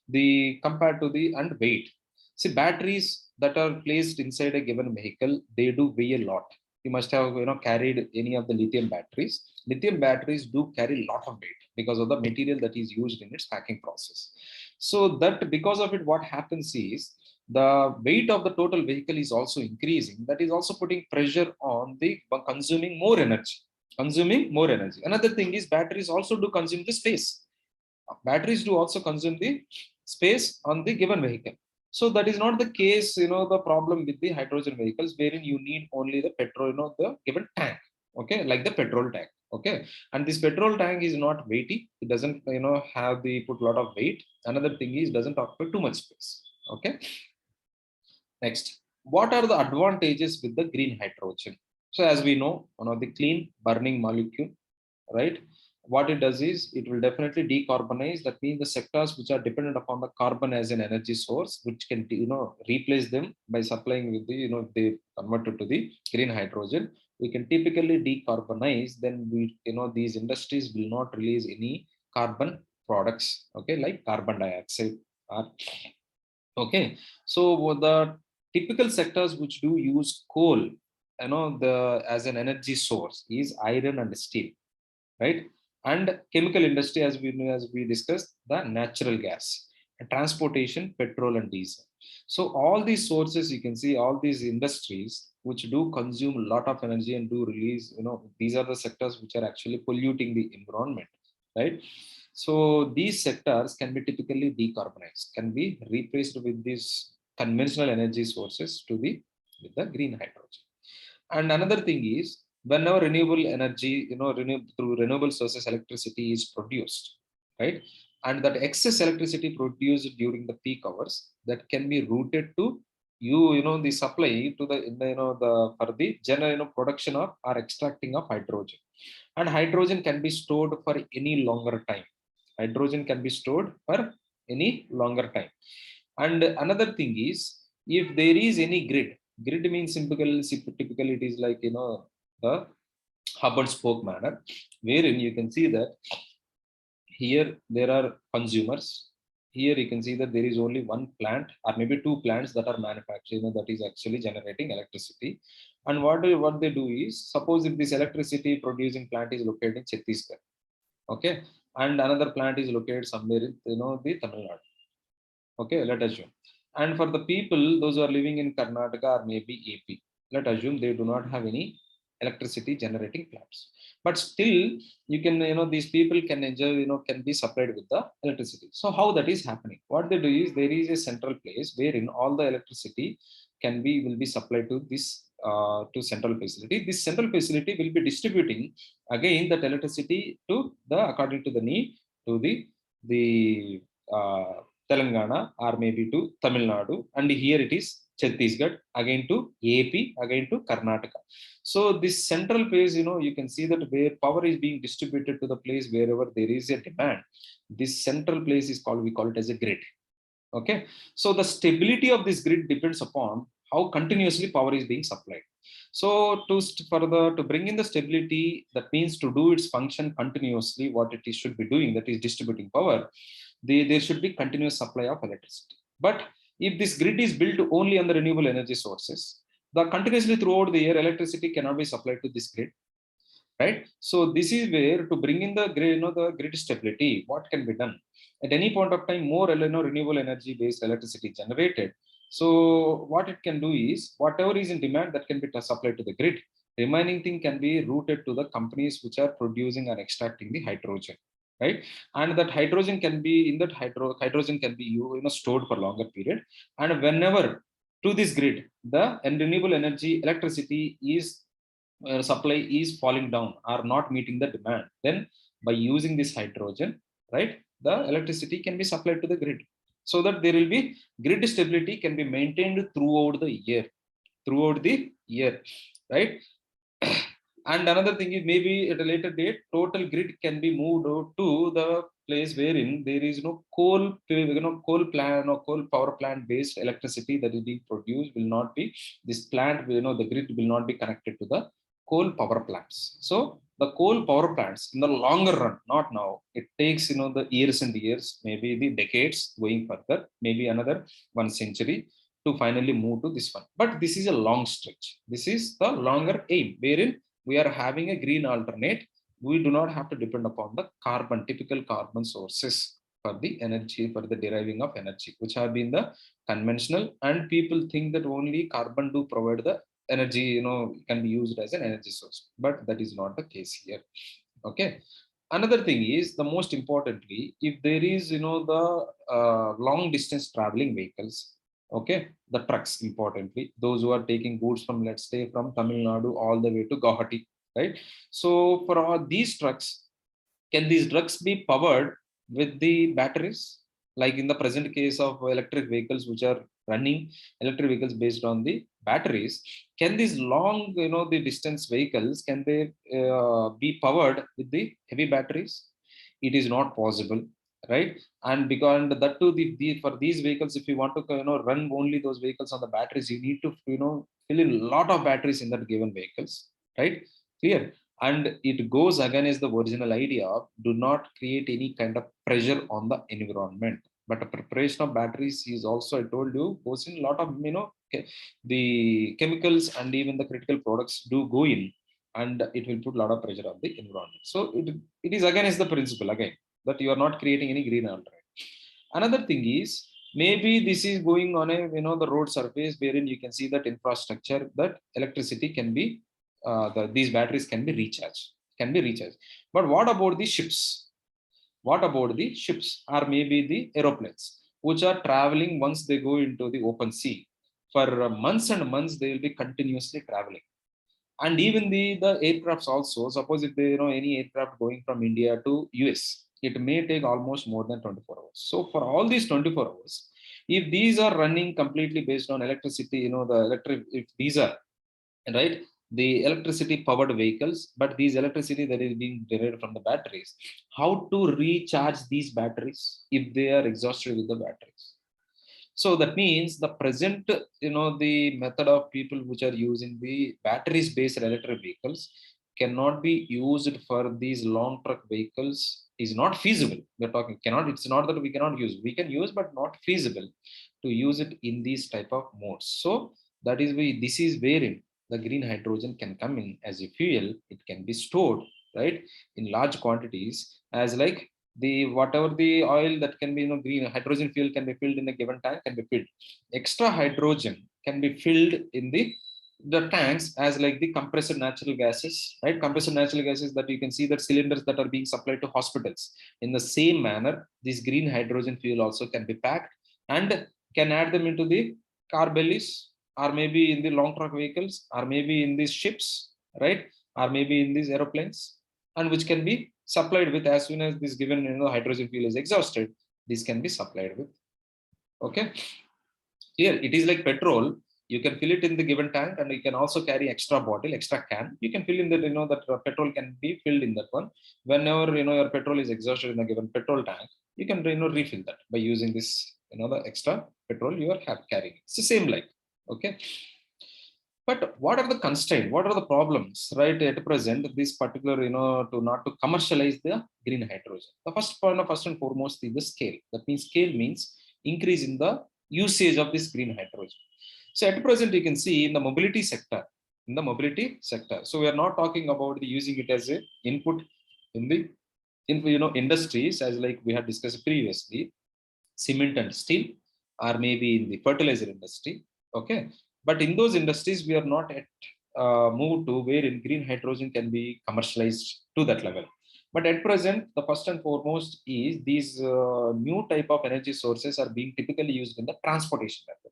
A: the compared to the and weight. See, batteries that are placed inside a given vehicle, they do weigh a lot. You must have carried any of the lithium batteries. Lithium batteries do carry a lot of weight because of the material that is used in its packing process. So that because of it, what happens is the weight of the total vehicle is also increasing. That is also putting pressure on the consuming more energy. Consuming more energy. Another thing is batteries also do consume the space. Batteries do also consume the space on the given vehicle. So that is not the case, the problem with the hydrogen vehicles, wherein you need only the petrol, the given tank. Okay, like the petrol tank. Okay, and this petrol tank is not weighty. It doesn't have the put a lot of weight. Another thing is doesn't occupy too much space. Okay, next. What are the advantages with the green hydrogen? So as we know, one of the clean burning molecule, right? What it does is it will definitely decarbonize. That means the sectors which are dependent upon the carbon as an energy source, which can replace them by supplying with the they converted to the green hydrogen, we can typically decarbonize. Then we these industries will not release any carbon products, okay, like carbon dioxide or, okay. So the typical sectors which do use coal the as an energy source is iron and steel, right? And chemical industry, as we discussed, the natural gas, and transportation, petrol and diesel. So all these sources, you can see all these industries which do consume a lot of energy and do release, these are the sectors which are actually polluting the environment, right? So these sectors can be typically decarbonized, can be replaced with these conventional energy sources to the with the green hydrogen. And another thing is, whenever renewable energy, through renewable sources, electricity is produced, right? And that excess electricity produced during the peak hours, that can be routed to the supply to the for the general production of or extracting of hydrogen, and hydrogen can be stored for any longer time. Hydrogen can be stored for any longer time. And another thing is, if there is any grid means typically it is like the hub and spoke manner, wherein you can see that here there are consumers. Here you can see that there is only one plant or maybe two plants that are manufacturing, that is actually generating electricity. And what they do is, suppose if this electricity producing plant is located in Chhattisgarh, okay, and another plant is located somewhere in the Tamil Nadu, okay, let us assume. And for the people those who are living in Karnataka or maybe AP, let us assume they do not have any electricity generating plants, but still you can these people can enjoy, can be supplied with the electricity. So how that is happening, what they do is, there is a central place wherein all the electricity will be supplied to this to central facility. This central facility will be distributing again that electricity to the according to the need to the uh, Telangana or maybe to Tamil Nadu, and here it is Chhattisgarh, again to AP, again to Karnataka. So this central place, you can see that where power is being distributed to the place wherever there is a demand. This central place is called, we call it as a grid. Okay. So the stability of this grid depends upon how continuously power is being supplied. So to bring in the stability, that means to do its function continuously, what it is should be doing, that is distributing power, there should be continuous supply of electricity. But if this grid is built only on the renewable energy sources, the continuously throughout the year electricity cannot be supplied to this grid, right? So this is where, to bring in the grid, the grid stability, what can be done at any point of time, more renewable energy based electricity generated. So what it can do is, whatever is in demand, that can be supplied to the grid. Remaining thing can be routed to the companies which are producing and extracting the hydrogen, right? And that hydrogen can be in that hydrogen can be stored for longer period. And whenever to this grid the renewable energy electricity is supply is falling down or not meeting the demand, then by using this hydrogen, right, the electricity can be supplied to the grid, so that there will be grid stability can be maintained throughout the year, right? And another thing is, maybe at a later date total grid can be moved to the place wherein there is no coal plant or coal power plant based electricity that is being produced will not be, this plant the grid will not be connected to the coal power plants. So the coal power plants in the longer run, not now, it takes the years and years, maybe the decades going further, maybe another 1 century to finally move to this one. But this is a long stretch, this is the longer aim, wherein we are having a green alternate. We do not have to depend upon the typical carbon sources for the energy, for the deriving of energy, which have been the conventional. And people think that only carbon do provide the energy, can be used as an energy source, but that is not the case here. Okay. Another thing is, the most importantly, if there is the long distance traveling vehicles, okay, the trucks, importantly those who are taking goods from, let's say, from Tamil Nadu all the way to Guwahati, right? So for all these trucks, can these trucks be powered with the batteries, like in the present case of electric vehicles which are running, electric vehicles based on the batteries? Can these long the distance vehicles, can they be powered with the heavy batteries? It is not possible, right? And because that too, for these vehicles, if you want to run only those vehicles on the batteries, you need to fill in a lot of batteries in that given vehicles, right? Clear? And it goes against the original idea of do not create any kind of pressure on the environment. But the preparation of batteries is also, I told you, goes in a lot of the chemicals and even the critical products do go in, and it will put a lot of pressure on the environment. So it is against the principle again, that you are not creating any green alternative. Another thing is, maybe this is going on a the road surface, wherein you can see that infrastructure, that electricity can be these batteries can be recharged. But what about the ships? What about the ships, or maybe the aeroplanes, which are traveling once they go into the open sea for months and months? They will be continuously traveling. And even the aircrafts also, suppose if they any aircraft going from India to US, it may take almost more than 24 hours. So for all these 24 hours, If these are running completely based on electricity, the electric, if these are, right, the electricity powered vehicles, but these electricity that is being derived from the batteries, how to recharge these batteries if they are exhausted with the batteries? So that means the present, the method of people which are using the batteries based electric vehicles cannot be used for these long truck vehicles, is not feasible. We're talking cannot, it's not that we cannot use, we can use, but not feasible to use it in these type of modes. So that is why this is wherein the green hydrogen can come in as a fuel. It can be stored, right, in large quantities, as like the whatever the oil that can be, green hydrogen fuel can be filled in a given tank, can be filled. Extra hydrogen can be filled in the tanks as like the compressed natural gases, right? Compressed natural gases that you can see that cylinders that are being supplied to hospitals. In the same manner, this green hydrogen fuel also can be packed and can add them into the car bellies, or maybe in the long truck vehicles, or maybe in these ships, right, or maybe in these aeroplanes, and which can be supplied with as soon as this given, hydrogen fuel is exhausted, this can be supplied with. Okay, here it is like petrol. You can fill it in the given tank, and you can also carry extra bottle, extra can. You can fill in that, that petrol can be filled in that one. Whenever your petrol is exhausted in a given petrol tank, you can refill that by using this, the extra petrol you are carrying. It's the same like. Okay, but what are the constraints? What are the problems, right? At present, this particular, to not to commercialize the green hydrogen. The first point, first and foremost, is the scale. That means scale means increase in the usage of this green hydrogen. So at present, you can see in the mobility sector, So we are not talking about the using it as a input in the industries, as like we had discussed previously, cement and steel, or maybe in the fertilizer industry. Okay, but in those industries, we are not at moved to wherein green hydrogen can be commercialized to that level. But at present, the first and foremost is these new type of energy sources are being typically used in the transportation method.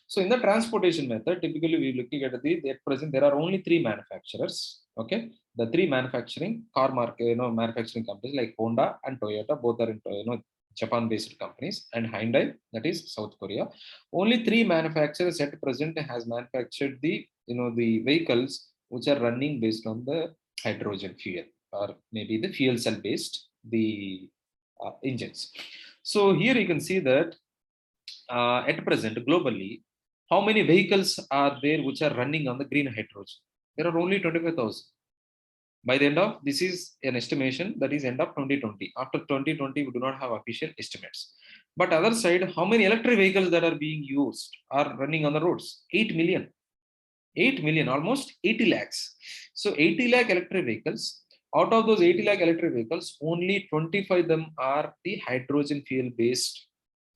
A: So in the transportation method, typically we're looking at at present there are only three manufacturers. Okay, the three manufacturing car market, manufacturing companies like Honda and Toyota, both are in, Japan-based companies, and Hyundai, that is South Korea. Only three manufacturers at present has manufactured the, the vehicles which are running based on the hydrogen fuel, or maybe the fuel cell based the engines. So here you can see that at present globally, how many vehicles are there which are running on the green hydrogen? There are only 25,000. By the end of, this is an estimation, that is end of 2020. After 2020, we do not have official estimates. But other side, how many electric vehicles that are being used are running on the roads? 8 million. 8 million, almost 80 lakhs. So 80 lakh electric vehicles. Out of those 80 lakh electric vehicles, only 25 of them are the hydrogen fuel based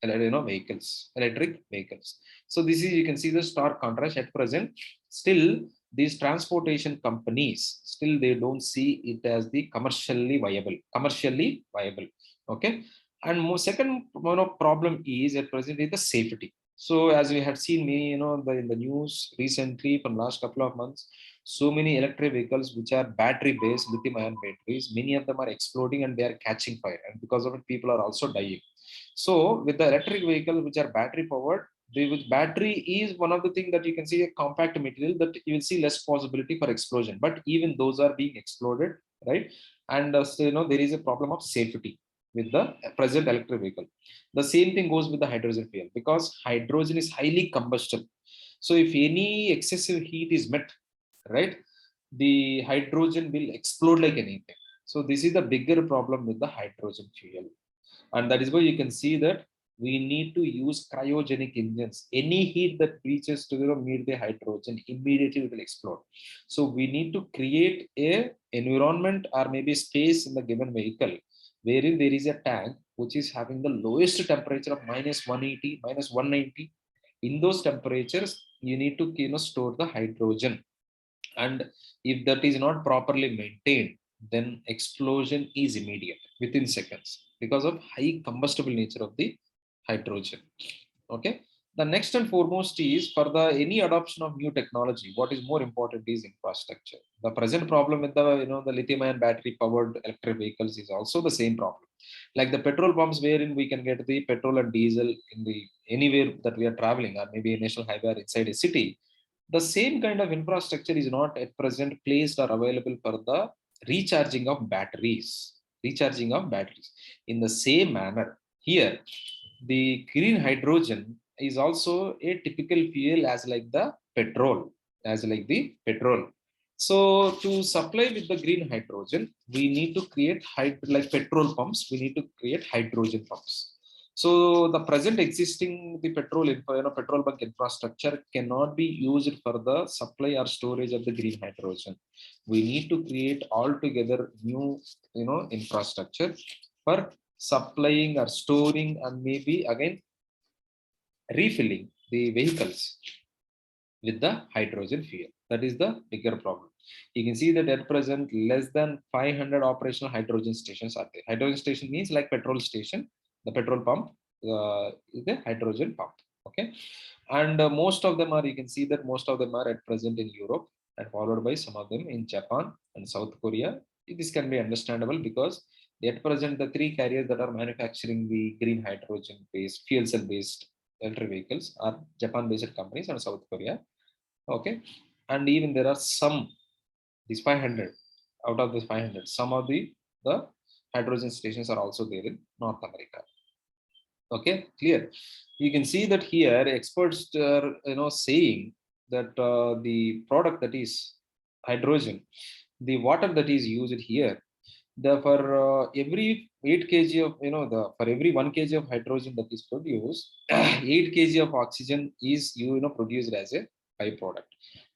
A: vehicles, electric vehicles. So this is, you can see the stark contrast. At present, still these transportation companies, still they don't see it as the commercially viable. Okay, and second problem is at present is the safety. So as we had seen many, in the news recently from last couple of months, so many electric vehicles which are battery based, lithium ion batteries, many of them are exploding and they are catching fire, and because of it people are also dying. So with the electric vehicle which are battery powered, the battery is one of the things that you can see a compact material that you will see less possibility for explosion. But even those are being exploded, right? And so, there is a problem of safety with the present electric vehicle. The same thing goes with the hydrogen fuel, because hydrogen is highly combustible. So if any excessive heat is met, right, the hydrogen will explode like anything. So this is the bigger problem with the hydrogen fuel. And that is why you can see that we need to use cryogenic engines. Any heat that reaches to meet the hydrogen, immediately it will explode. So we need to create a environment or maybe space in the given vehicle wherein there is a tank which is having the lowest temperature of minus 180, minus 190. In those temperatures, you need to store the hydrogen. And if that is not properly maintained, then explosion is immediate within seconds because of high combustible nature of the hydrogen. Okay, The next and foremost is for the any adoption of new technology, what is more important is infrastructure. The present problem with the the lithium ion battery powered electric vehicles is also the same problem. Like the petrol pumps wherein we can get the petrol and diesel in the anywhere that we are traveling, or maybe a national highway or inside a city, the same kind of infrastructure is not at present placed or available for the recharging of batteries. Recharging of batteries. In the same manner, here the green hydrogen is also a typical fuel as like the petrol, as like the petrol. So to supply with the green hydrogen, we need to create like petrol pumps. We need to create hydrogen pumps. So the present existing the petrol petrol bunk infrastructure cannot be used for the supply or storage of the green hydrogen. We need to create altogether new infrastructure for supplying or storing and maybe again refilling the vehicles with the hydrogen fuel. That is the bigger problem. You can see that at present less than 500 operational hydrogen stations are there. Hydrogen station means like petrol station. The petrol pump is the hydrogen pump. Okay, and most of them are, you can see that most of them are at present in Europe and followed by some of them in Japan and South Korea. This can be understandable because at present the three carriers that are manufacturing the green hydrogen based fuel cell based electric vehicles are Japan based companies and South Korea. Okay, and even there are some these 500 out of this 500, some of the hydrogen stations are also there in North America. Okay, clear. You can see that here experts are saying that the product that is hydrogen, the water that is used here, the for every 8 kg of the for every 1 kg of hydrogen that is produced, 8 kg of oxygen is produced as a byproduct.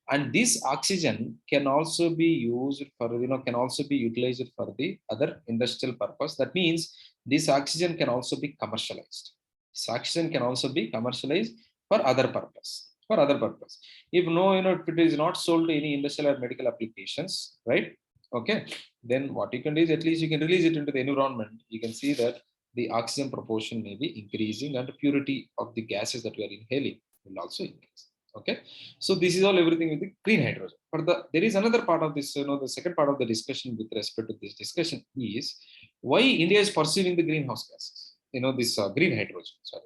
A: And this oxygen can also be used for can also be utilized for the other industrial purpose. That means this oxygen can also be commercialized. This oxygen can also be commercialized for other purpose. For other purpose. If no, if it is not sold to any industrial or medical applications, right? Okay, then what you can do is at least you can release it into the environment. You can see that the oxygen proportion may be increasing and the purity of the gases that we are inhaling will also increase. Okay, so this is all everything with the green hydrogen. But there is another part of this, the second part of the discussion with respect to this discussion is why India is pursuing the greenhouse gases, this green hydrogen. Sorry.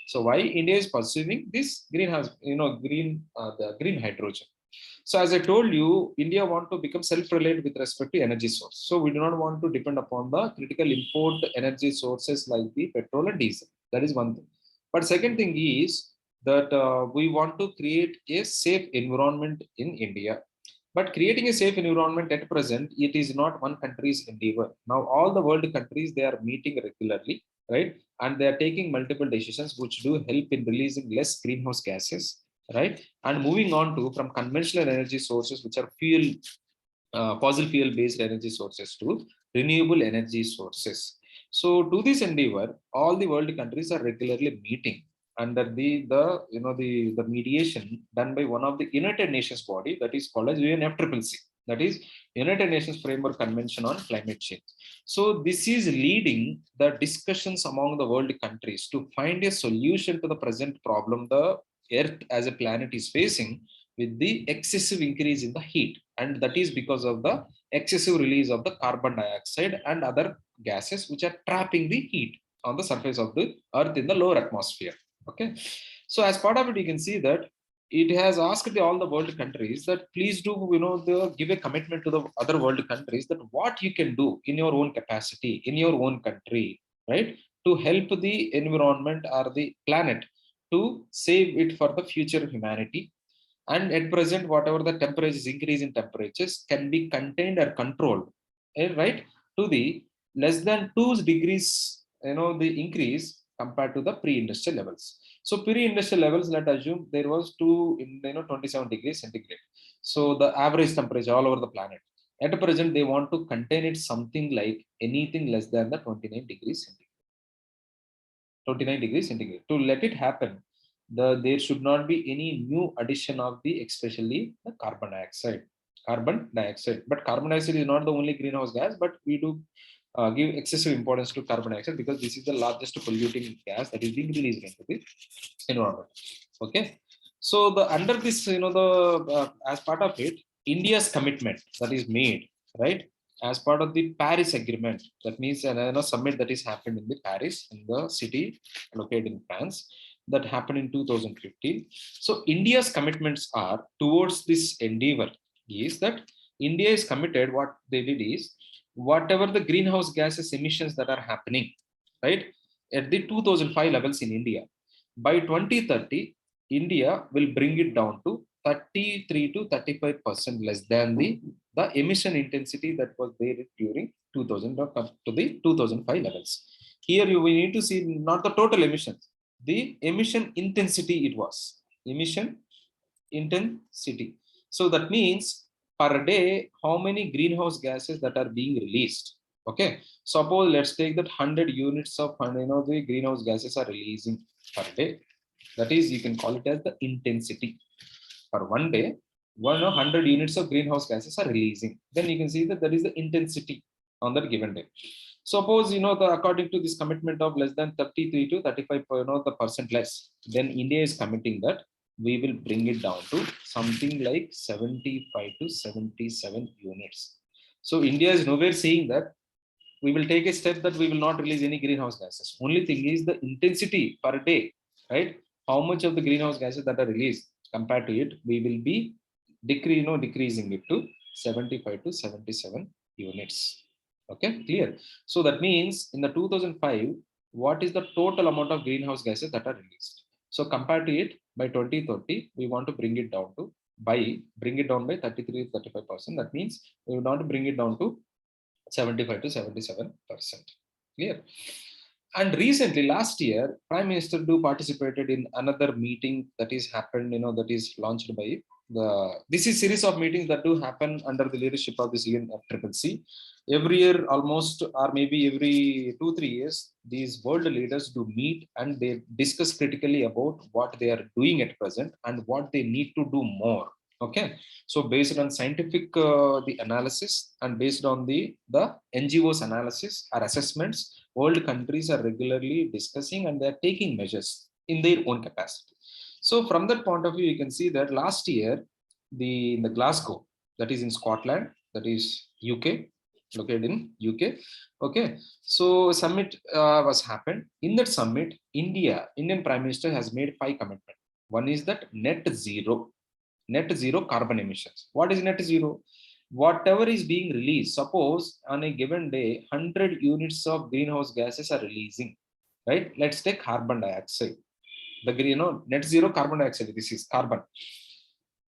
A: So why India is pursuing this greenhouse, the green hydrogen. So as I told you, India want to become self-reliant with respect to energy source. So we do not want to depend upon the critical import energy sources like the petrol and diesel. That is one thing. But second thing is that we want to create a safe environment in India. But creating a safe environment at present, it is not one country's endeavor. Now all the world countries, they are meeting regularly, right? And they are taking multiple decisions which do help in releasing less greenhouse gases, right? And moving on to from conventional energy sources, which are fossil fuel based energy sources, to renewable energy sources. So to this endeavor, all the world countries are regularly meeting under the mediation done by one of the United Nations body that is called as UNFCCC, that is United Nations Framework Convention on Climate Change. So this is leading the discussions among the world countries to find a solution to the present problem the Earth as a planet is facing with the excessive increase in the heat, and that is because of the excessive release of the carbon dioxide and other gases which are trapping the heat on the surface of the Earth in the lower atmosphere. Okay, so as part of it, you can see that it has asked all the world countries that please do give a commitment to the other world countries that what you can do in your own capacity in your own country, right, to help the environment or the planet to save it for the future humanity. And at present, whatever the temperatures, increase in temperatures can be contained or controlled, right, to the less than 2 degrees, the increase compared to the pre-industrial levels. So pre-industrial levels, let's assume there was 27 degrees centigrade. So the average temperature all over the planet. At present, they want to contain it something like anything less than the 29 degrees centigrade. 29 degrees centigrade. To let it happen, there should not be any new addition of the, especially the carbon dioxide. Carbon dioxide. But carbon dioxide is not the only greenhouse gas, but we do give excessive importance to carbon dioxide because this is the largest polluting gas that is being released into the environment. Okay, so the under this, the as part of it, India's commitment that is made, right, as part of the Paris Agreement, that means summit that is happened in the Paris, in the city located in France, that happened in 2015. So India's commitments are towards this endeavor is that India is committed. What they did is, whatever the greenhouse gases emissions that are happening, right, at the 2005 levels in India, by 2030, India will bring it down to 33 to 35% less than the emission intensity that was there during 2000 to the 2005 levels. Here we need to see not the total emissions, the emission intensity. It was emission intensity. So that means per day how many greenhouse gases that are being released. Okay, suppose let's take that 100 units of the greenhouse gases are releasing per day. That is, you can call it as the intensity. For one day, 100 units of greenhouse gases are releasing. Then you can see that that is the intensity on that given day. Suppose according to this commitment of less than 33 to 35 the percent less, then India is committing that we will bring it down to something like 75 to 77 units. So India is nowhere saying that we will take a step that we will not release any greenhouse gases. Only thing is the intensity per day, right? How much of the greenhouse gases that are released compared to it, we will be decreasing it to 75 to 77 units. Okay, clear. So that means in the 2005, what is the total amount of greenhouse gases that are released? So compared to it, by 2030, we want to bring it down by 33 to 35%. That means we want to bring it down to 75 to 77%. Clear. And recently, last year, Prime Minister participated in another meeting that is happened, that is launched by this is series of meetings that do happen under the leadership of this UNFCCC. Every year, almost, or maybe every 2-3 years, these world leaders do meet and they discuss critically about what they are doing at present and what they need to do more. Okay, so based on scientific the analysis and based on the NGOs analysis or assessments, world countries are regularly discussing and they are taking measures in their own capacity. So from that point of view, you can see that last year, in the Glasgow, that is in Scotland, that is UK, located in UK. Okay, so summit was happened. In that summit, Indian Prime Minister has made 5 commitments. One is that net zero carbon emissions. What is net zero? Whatever is being released, suppose on a given day 100 units of greenhouse gases are releasing, right? Let's take carbon dioxide. The net zero carbon dioxide, this is carbon.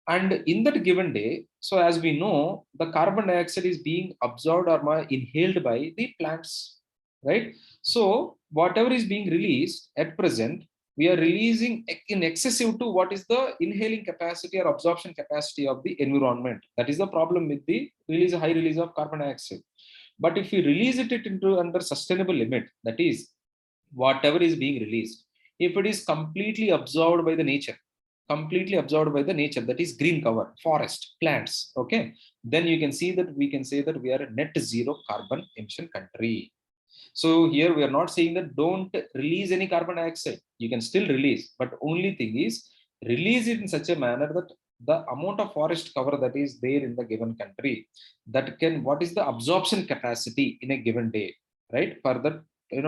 A: And in that given day, so as we know, the carbon dioxide is being absorbed or inhaled by the plants, right? So whatever is being released at present, we are releasing in excessive to what is the inhaling capacity or absorption capacity of the environment. That is the problem with the high release of carbon dioxide. But if we release it into under sustainable limit, that is, whatever is being released, if it is completely absorbed by the nature, that is green cover, forest, plants, okay, then you can see that we can say that we are a net zero carbon emission country. So here we are not saying that don't release any carbon dioxide. You can still release, but only thing is release it in such a manner that the amount of forest cover that is there in the given country, that can, what is the absorption capacity in a given day, right? For the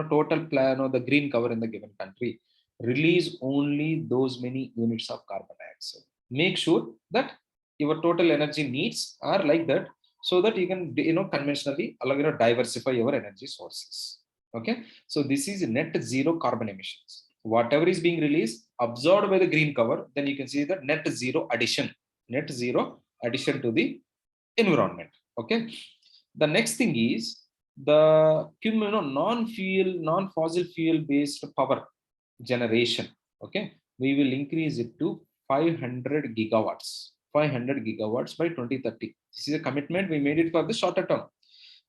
A: total plan or the green cover in the given country, release only those many units of carbon dioxide. Make sure that your total energy needs are like that, so that you can conventionally diversify your energy sources. Okay, so this is net zero carbon emissions. Whatever is being released, absorbed by the green cover, then you can see the net zero addition to the environment. Okay, the next thing is the non-fossil fuel based power generation. Okay, we will increase it to 500 gigawatts by 2030. This is a commitment we made it for the shorter term.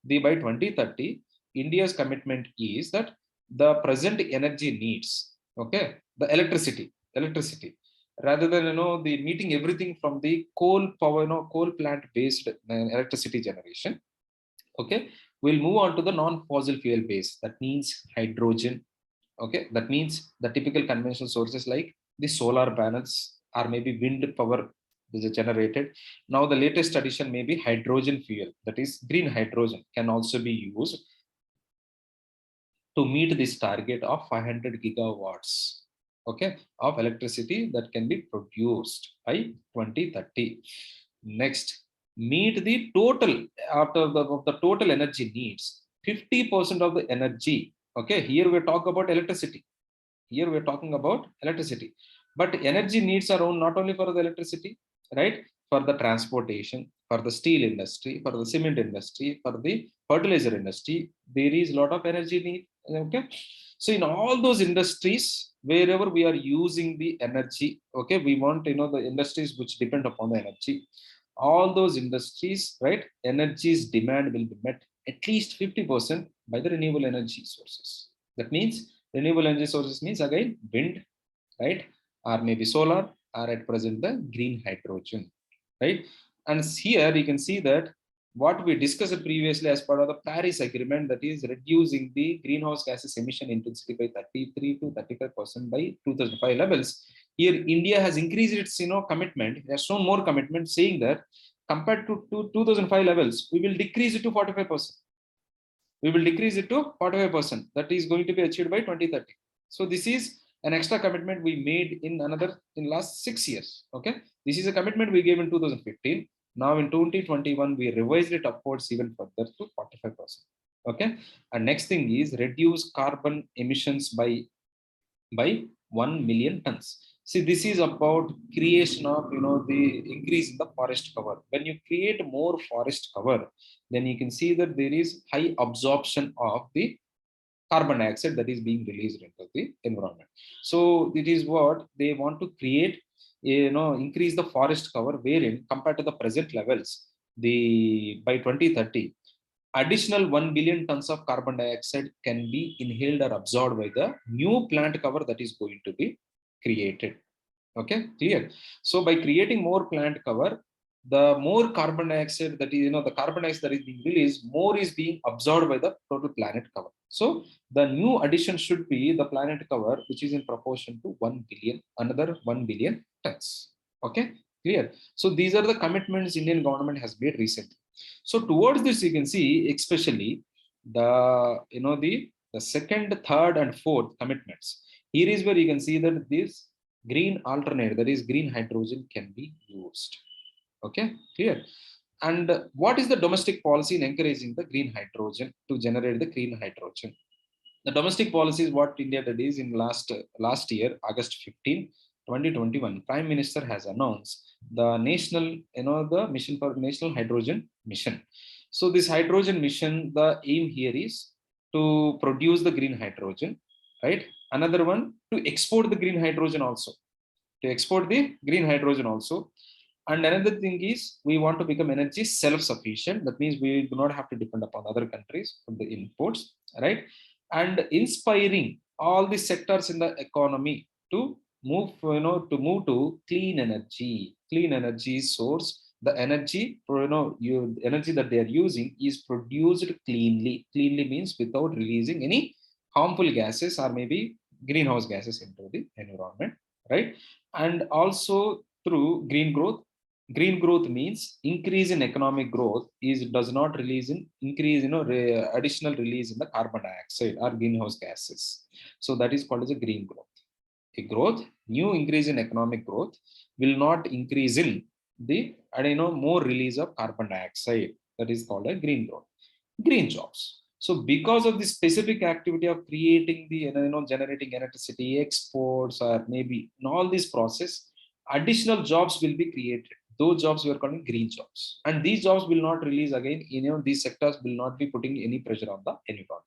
A: By 2030, India's commitment is that the present energy needs, okay, the electricity, rather than the meeting everything from the coal power, coal plant based electricity generation. Okay, We'll move on to the non-fossil fuel base. That means hydrogen. Okay, that means the typical conventional sources like the solar panels or maybe wind power is generated. Now the latest addition may be hydrogen fuel, that is green hydrogen, can also be used to meet this target of 500 gigawatts, okay, of electricity that can be produced by 2030. Next, meet the total of the total energy needs. 50% of the energy. Okay, here we talk about electricity. Here we're talking about electricity, but energy needs are not only for the electricity, right? For the transportation, for the steel industry, for the cement industry, for the fertilizer industry, there is a lot of energy need. Okay, so in all those industries, wherever we are using the energy, okay, we want the industries which depend upon the energy. All those industries, right? Energy's demand will be met at least 50% by the renewable energy sources. That means renewable energy sources means again wind, right? Or maybe solar, or at present the green hydrogen, right? And here you can see that what we discussed previously as part of the Paris Agreement, that is reducing the greenhouse gases emission intensity by 33 to 35% by 2005 levels. Here, India has increased its commitment. It has shown more commitment, saying that compared to 2005 levels, we will decrease it to 45%. We will decrease it to 45%. That is going to be achieved by 2030. So this is an extra commitment we made in last 6 years. Okay, this is a commitment we gave in 2015. Now in 2021, we revised it upwards even further to 45%. Okay, and next thing is reduce carbon emissions by 1 million tons. See, this is about creation of the increase in the forest cover. When you create more forest cover, then you can see that there is high absorption of the carbon dioxide that is being released into the environment. So it is what they want to create, increase the forest cover, wherein compared to the present levels, by 2030, additional 1 billion tons of carbon dioxide can be inhaled or absorbed by the new plant cover that is going to be created. Okay, clear? So by creating more plant cover, the more carbon dioxide that is, the carbon dioxide that is being released, more is being absorbed by the total planet cover. So the new addition should be the planet cover, which is in proportion to 1 billion, another 1 billion tons. Okay, clear? So these are the commitments Indian government has made recently. So towards this, you can see, especially the second, third, and fourth commitments. Here is where you can see that this green alternate, that is green hydrogen, can be used. Okay, clear? And what is the domestic policy in encouraging the green hydrogen to generate the green hydrogen? The domestic policy is what India did is in last year, August 15, 2021, Prime Minister has announced the national, the mission for national hydrogen mission. So this hydrogen mission, the aim here is to produce the green hydrogen, right? Another one, to export the green hydrogen also. To export the green hydrogen also. And another thing is we want to become energy self-sufficient. That means we do not have to depend upon other countries for the imports, right? And inspiring all the sectors in the economy to move, to clean energy source. The energy, energy that they are using is produced cleanly. Cleanly means without releasing any harmful gases or maybe greenhouse gases into the environment, right? And also through green growth. Green growth means increase in economic growth does not release in increase, additional release in the carbon dioxide or greenhouse gases. So that is called as a green growth. A growth, new increase in economic growth will not increase in the more release of carbon dioxide. That is called a green growth. Green jobs. So because of the specific activity of creating the generating electricity, exports, or maybe in all this process, additional jobs will be created. Those jobs we are calling green jobs, and these jobs will not release again. These sectors will not be putting any pressure on the environment.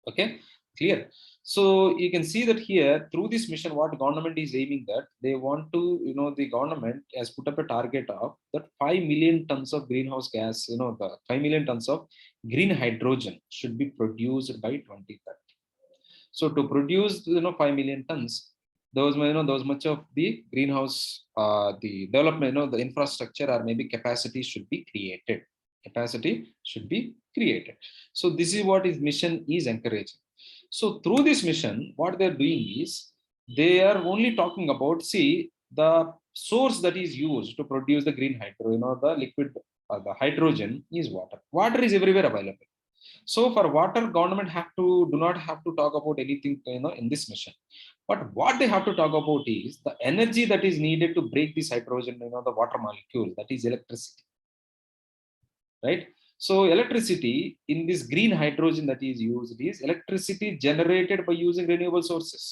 A: Okay, clear? So you can see that here through this mission, what government is aiming that they want to, the government has put up a target of that 5 million tons of greenhouse gas, the 5 million tons of green hydrogen should be produced by 2030. So to produce, 5 million tons, those much of the greenhouse, the development, the infrastructure or maybe capacity should be created. Capacity should be created. So this is what his mission is encouraging. So through this mission, what they're doing is they are only talking about, see, the source that is used to produce the green hydro, the liquid, the hydrogen is water. Water is everywhere available. So for water, government do not have to talk about anything, in this mission. But what they have to talk about is the energy that is needed to break this hydrogen, the water molecule, that is electricity, right? So electricity in this green hydrogen that is used is electricity generated by using renewable sources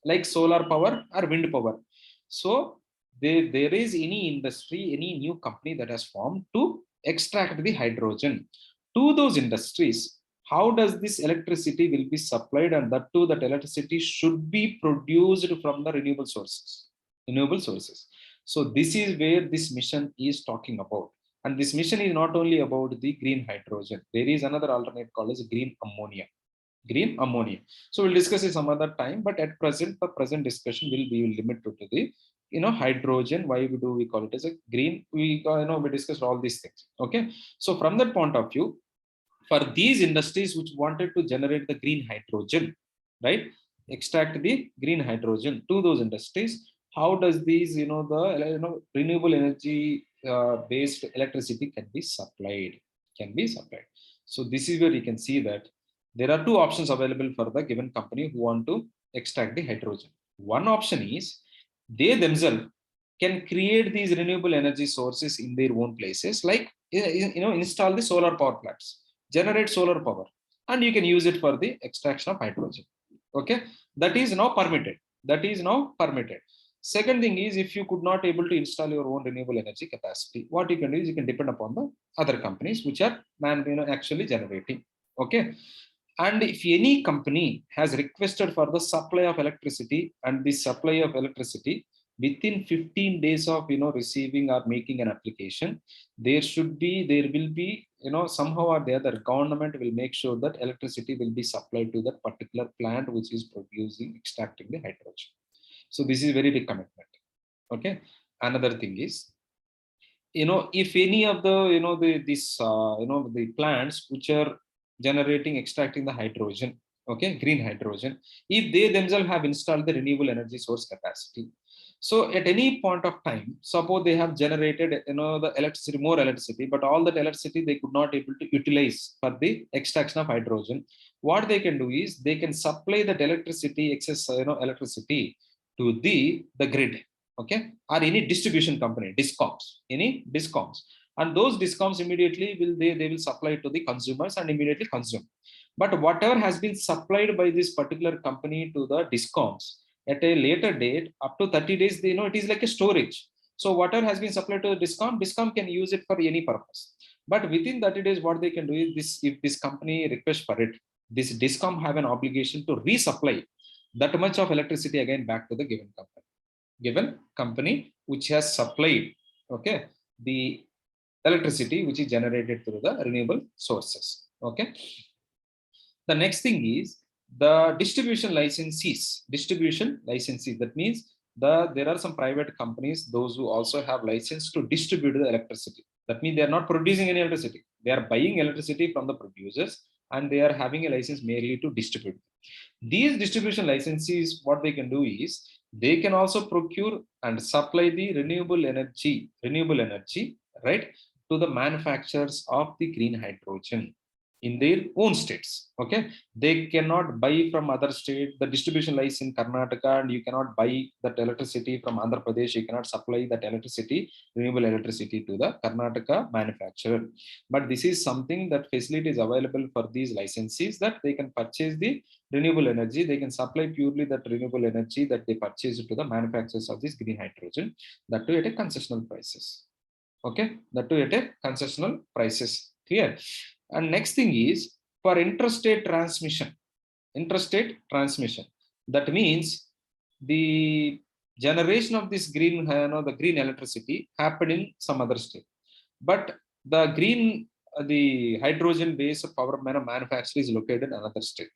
A: like solar power or wind power. So there is any industry, any new company that has formed to extract the hydrogen. To those industries, how does this electricity will be supplied, and that too that electricity should be produced from the renewable sources. Renewable sources. So this is where this mission is talking about. And this mission is not only about the green hydrogen. There is another alternate called as green ammonia. Green ammonia. So we'll discuss it some other time, but at present, the present discussion will be limited to the hydrogen. Why do we call it as a green? We discussed all these things. Okay. So from that point of view, for these industries which wanted to generate the green hydrogen, right? Extract the green hydrogen to those industries. How does these, the renewable energy based electricity can be supplied? Can be supplied. So this is where you can see that there are two options available for the given company who want to extract the hydrogen. One option is they themselves can create these renewable energy sources in their own places, like install the solar power plants, generate solar power, and you can use it for the extraction of hydrogen. Okay, that is now permitted. That is now permitted. Second thing is, if you could not able to install your own renewable energy capacity, what you can do is you can depend upon the other companies which are actually generating. Okay. And if any company has requested for the supply of electricity, and the supply of electricity within 15 days of receiving or making an application, there will be somehow or the other, government will make sure that electricity will be supplied to that particular plant which is extracting the hydrogen. So this is very big commitment. Okay. Another thing is, if any of the the plants which are extracting the hydrogen, okay, green hydrogen, if they themselves have installed the renewable energy source capacity, so at any point of time, suppose they have generated the electricity, more electricity, but all that electricity they could not able to utilize for the extraction of hydrogen, what they can do is they can supply that electricity, excess electricity, to the grid, okay, or any distribution company, discoms, and those discoms immediately they will supply to the consumers and immediately consume. But whatever has been supplied by this particular company to the discoms at a later date, up to 30 days, it is like a storage. So whatever has been supplied to the discom can use it for any purpose. But within 30 days, what they can do is this: if this company requests for it, this discom have an obligation to resupply that much of electricity again back to the given company which has supplied, okay, the electricity which is generated through the renewable sources. Okay. The next thing is the distribution licensees. That means there are some private companies, those who also have license to distribute the electricity. That means they are not producing any electricity. They are buying electricity from the producers, and they are having a license merely to distribute. These distribution licensees, what they can do is they can also procure and supply the renewable energy, right, to the manufacturers of the green hydrogen in their own states. Okay, they cannot buy from other state the distribution license in Karnataka, and you cannot buy that electricity from Andhra Pradesh. You cannot supply that electricity, renewable electricity, to the Karnataka manufacturer. But this is something that facility is available for these licensees, that they can purchase the renewable energy. They can supply purely that renewable energy that they purchase to the manufacturers of this green hydrogen, that too at a concessional prices. Okay, that too at a concessional prices. Clear? And next thing is for interstate transmission. That means the generation of this green, the green electricity happened in some other state, but the hydrogen based power manufacturer is located in another state.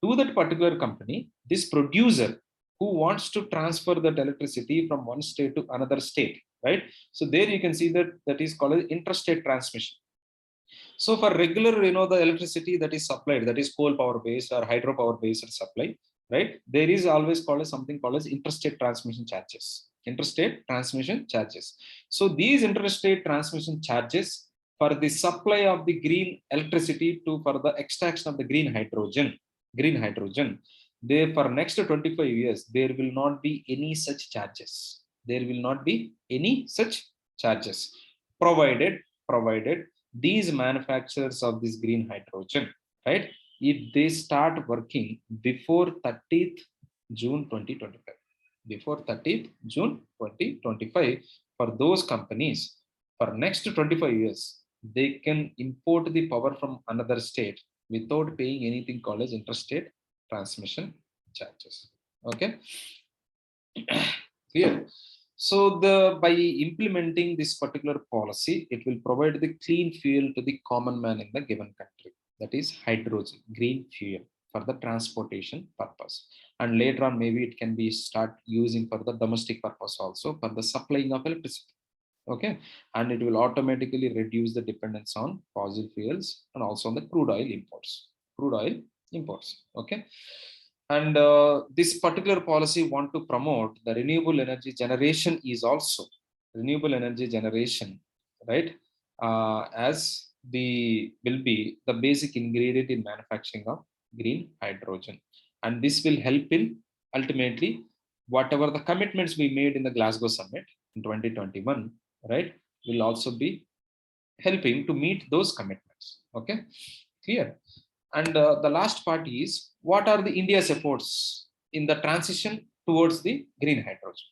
A: To that particular company, this producer who wants to transfer that electricity from one state to another state, right? So there you can see that is called interstate transmission. So for regular, the electricity that is supplied, that is coal power based or hydropower based supply, right? There is always called as something called as interstate transmission charges. Interstate transmission charges. So these interstate transmission charges for the supply of the green electricity to for the extraction of the green hydrogen, there for next 25 years, there will not be any such charges. There will not be any such charges, provided these manufacturers of this green hydrogen, right, if they start working before 30th June 2025, before 30th June 2025, for those companies, for next 25 years, they can import the power from another state without paying anything called as interstate transmission charges. Okay. Clear. So by implementing this particular policy, it will provide the clean fuel to the common man in the given country. That is hydrogen, green fuel for the transportation purpose. And later on, maybe it can be start using for the domestic purpose also for the supplying of electricity. Okay. And it will automatically reduce the dependence on fossil fuels and also on the crude oil imports. Okay. And this particular policy want to promote the renewable energy generation is also renewable energy generation, right? As the will be the basic ingredient in manufacturing of green hydrogen, and this will help in ultimately whatever the commitments we made in the Glasgow summit in 2021, right, will also be helping to meet those commitments. Okay, clear. And the last part is what are the India's efforts in the transition towards the green hydrogen?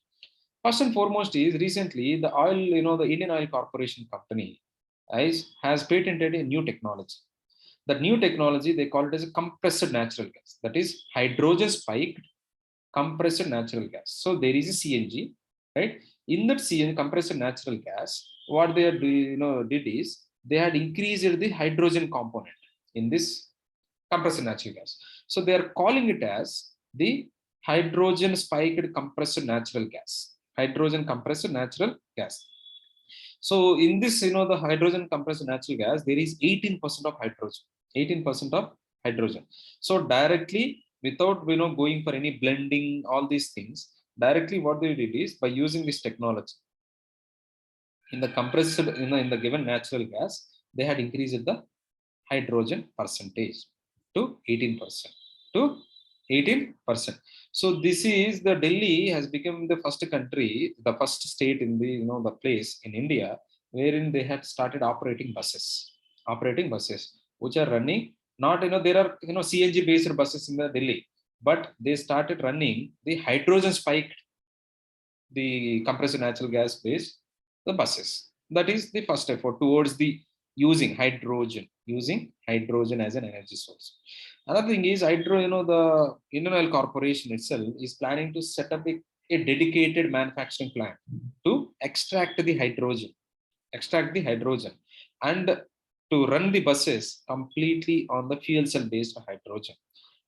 A: First and foremost is recently the oil, the Indian Oil Corporation company has patented a new technology. That new technology, they call it as a compressed natural gas. That is hydrogen spiked compressed natural gas. So there is a CNG, right? In that CNG compressed natural gas, what they did is they had increased the hydrogen component in this compressed natural gas. So they are calling it as the hydrogen spiked compressed natural gas. Hydrogen compressed natural gas. So in this, the hydrogen compressed natural gas, there is 18% of hydrogen. 18% of hydrogen. So directly, without going for any blending, all these things, directly what they did is by using this technology in the compressed, in the given natural gas, they had increased the hydrogen percentage to 18%. To 18%. So this is the Delhi has become the first country, the first state in the the place in India wherein they had started operating buses, which are running not there are CNG based buses in the Delhi, but they started running the hydrogen spiked, the compressed natural gas based the buses. That is the first effort towards the using hydrogen as an energy source. Another thing is the Indian Oil Corporation itself is planning to set up a dedicated manufacturing plant to extract the hydrogen, and to run the buses completely on the fuel cell based hydrogen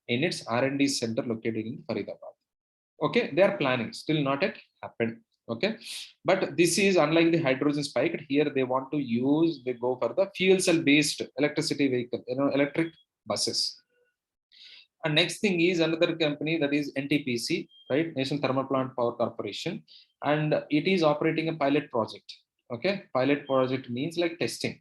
A: in its R&D center located in Faridabad. Okay, they are planning, still not yet happened. Okay, but this is unlike the hydrogen spike. Here they want to they go for the fuel cell based electricity vehicle, electric buses. And next thing is another company, that is NTPC, right, National Thermal Plant Power Corporation, and it is operating a pilot project. Okay, pilot project means like testing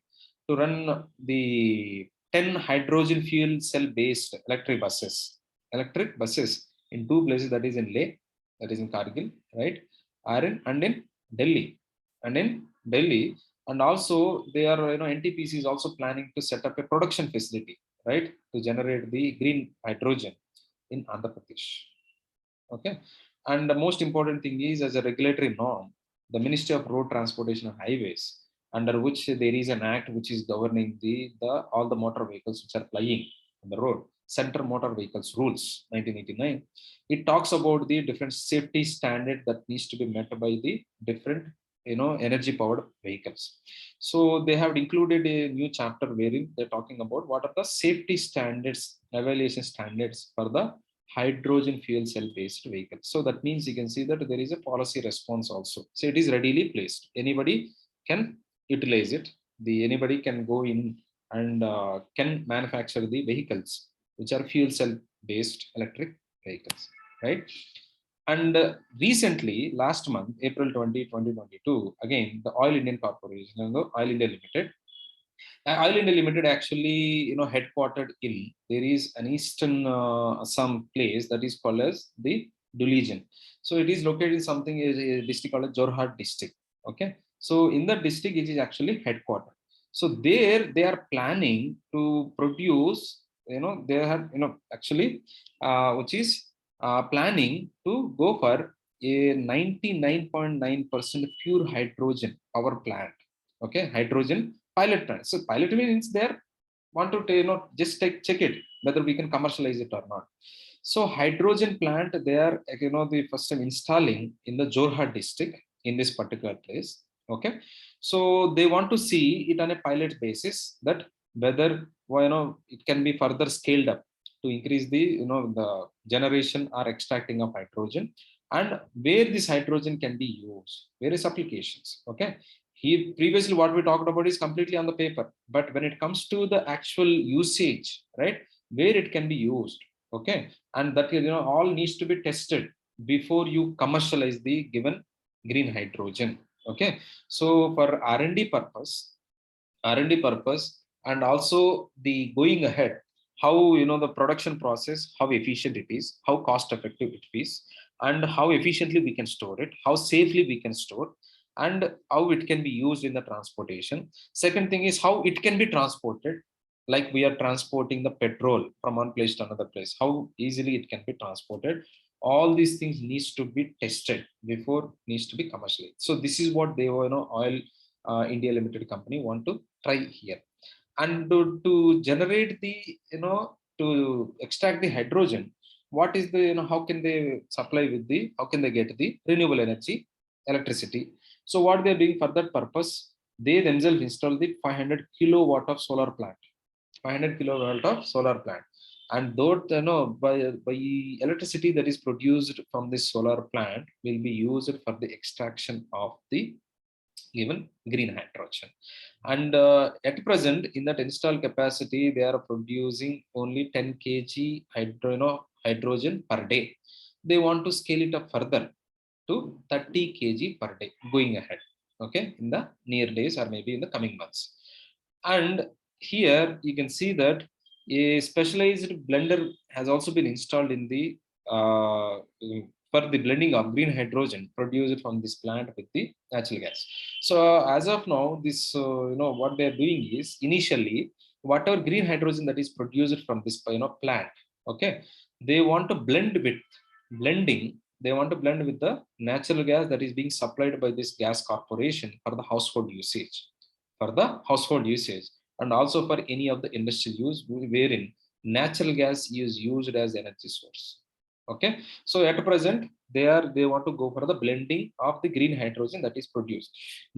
A: to run the 10 hydrogen fuel cell based electric buses in two places, that is in Leh, that is in Kargil, right, and in Delhi, and also they are NTPC is also planning to set up a production facility, right, to generate the green hydrogen in Andhra Pradesh. Okay, and the most important thing is, as a regulatory norm, the Ministry of Road Transportation and Highways, under which there is an act which is governing the all the motor vehicles which are plying on the road, Center Motor Vehicles Rules 1989. It talks about the different safety standard that needs to be met by the different energy powered vehicles. So they have included a new chapter wherein they're talking about what are the safety standards, evaluation standards for the hydrogen fuel cell based vehicles. So that means you can see that there is a policy response also. So it is readily placed. Anybody can utilize it. Anybody can go in and can manufacture the vehicles which are fuel cell based electric vehicles, right? And recently, last month, April 20, 2022, again, the Oil Indian Corporation, Oil India Limited, Oil India Limited actually, headquartered in, there is an eastern some place that is called as the Dulegen. So it is located in something, a district called Jorhat district. Okay. So in that district, it is actually headquartered. So there they are planning to produce, they have, actually, which is planning to go for a 99.9% pure hydrogen power plant. Okay, hydrogen pilot plant. So pilot means there want to just check it whether we can commercialize it or not. So hydrogen plant they are the first time installing in the Jorhat district in this particular place. Okay, so they want to see it on a pilot basis that whether it can be further scaled up to increase the the generation or extracting of hydrogen, and where this hydrogen can be used, various applications. Okay, he previously what we talked about is completely on the paper, but when it comes to the actual usage, right, where it can be used, okay, and that all needs to be tested before you commercialize the given green hydrogen. Okay, so for R&D purpose, and also the going ahead, how the production process, how efficient it is, how cost effective it is, and how efficiently we can store it, how safely we can store, and how it can be used in the transportation. Second thing is how it can be transported, like we are transporting the petrol from one place to another place, how easily it can be transported. All these things needs to be tested before needs to be commercialized. So this is what they were, Oil India Limited company want to try here. And to generate the, to extract the hydrogen, what is the, how can they supply with the, how can they get the renewable energy, electricity? So what they're doing for that purpose, they themselves install the 500 kilowatt of solar plant, 500 kilowatt of solar plant. And though, by electricity that is produced from this solar plant will be used for the extraction of the given green hydrogen. And at present, in that installed capacity, they are producing only 10 kg hydrogen per day. They want to scale it up further to 30 kg per day going ahead. Okay, in the near days or maybe in the coming months. And here you can see that a specialized blender has also been installed in the for the blending of green hydrogen produced from this plant with the natural gas. So as of now, this what they are doing is initially whatever green hydrogen that is produced from this plant, okay, they want to blending. They want to blend with the natural gas that is being supplied by this gas corporation for the household usage, and also for any of the industrial use wherein natural gas is used as energy source. Okay, so at present they want to go for the blending of the green hydrogen that is produced.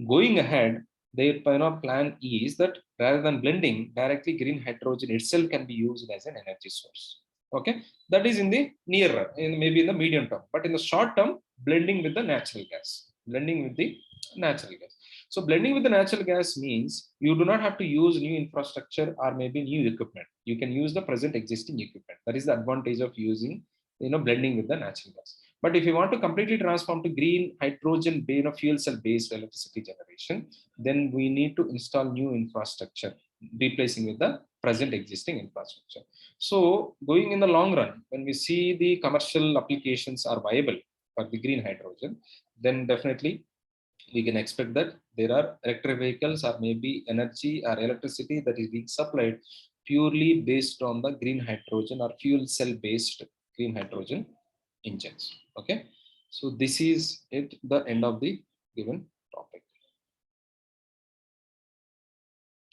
A: Going ahead, their plan is that rather than blending directly, green hydrogen itself can be used as an energy source. Okay, that is in the near, maybe in the medium term, but in the short term, blending with the natural gas, so blending with the natural gas means you do not have to use new infrastructure or maybe new equipment. You can use the present existing equipment. That is the advantage of using, blending with the natural gas. But if you want to completely transform to green hydrogen fuel cell based electricity generation, then we need to install new infrastructure, replacing with the present existing infrastructure. So going in the long run, when we see the commercial applications are viable for the green hydrogen, then definitely we can expect that there are electric vehicles or maybe energy or electricity that is being supplied purely based on the green hydrogen or fuel cell based green hydrogen engines. Okay, so this is it, the end of the given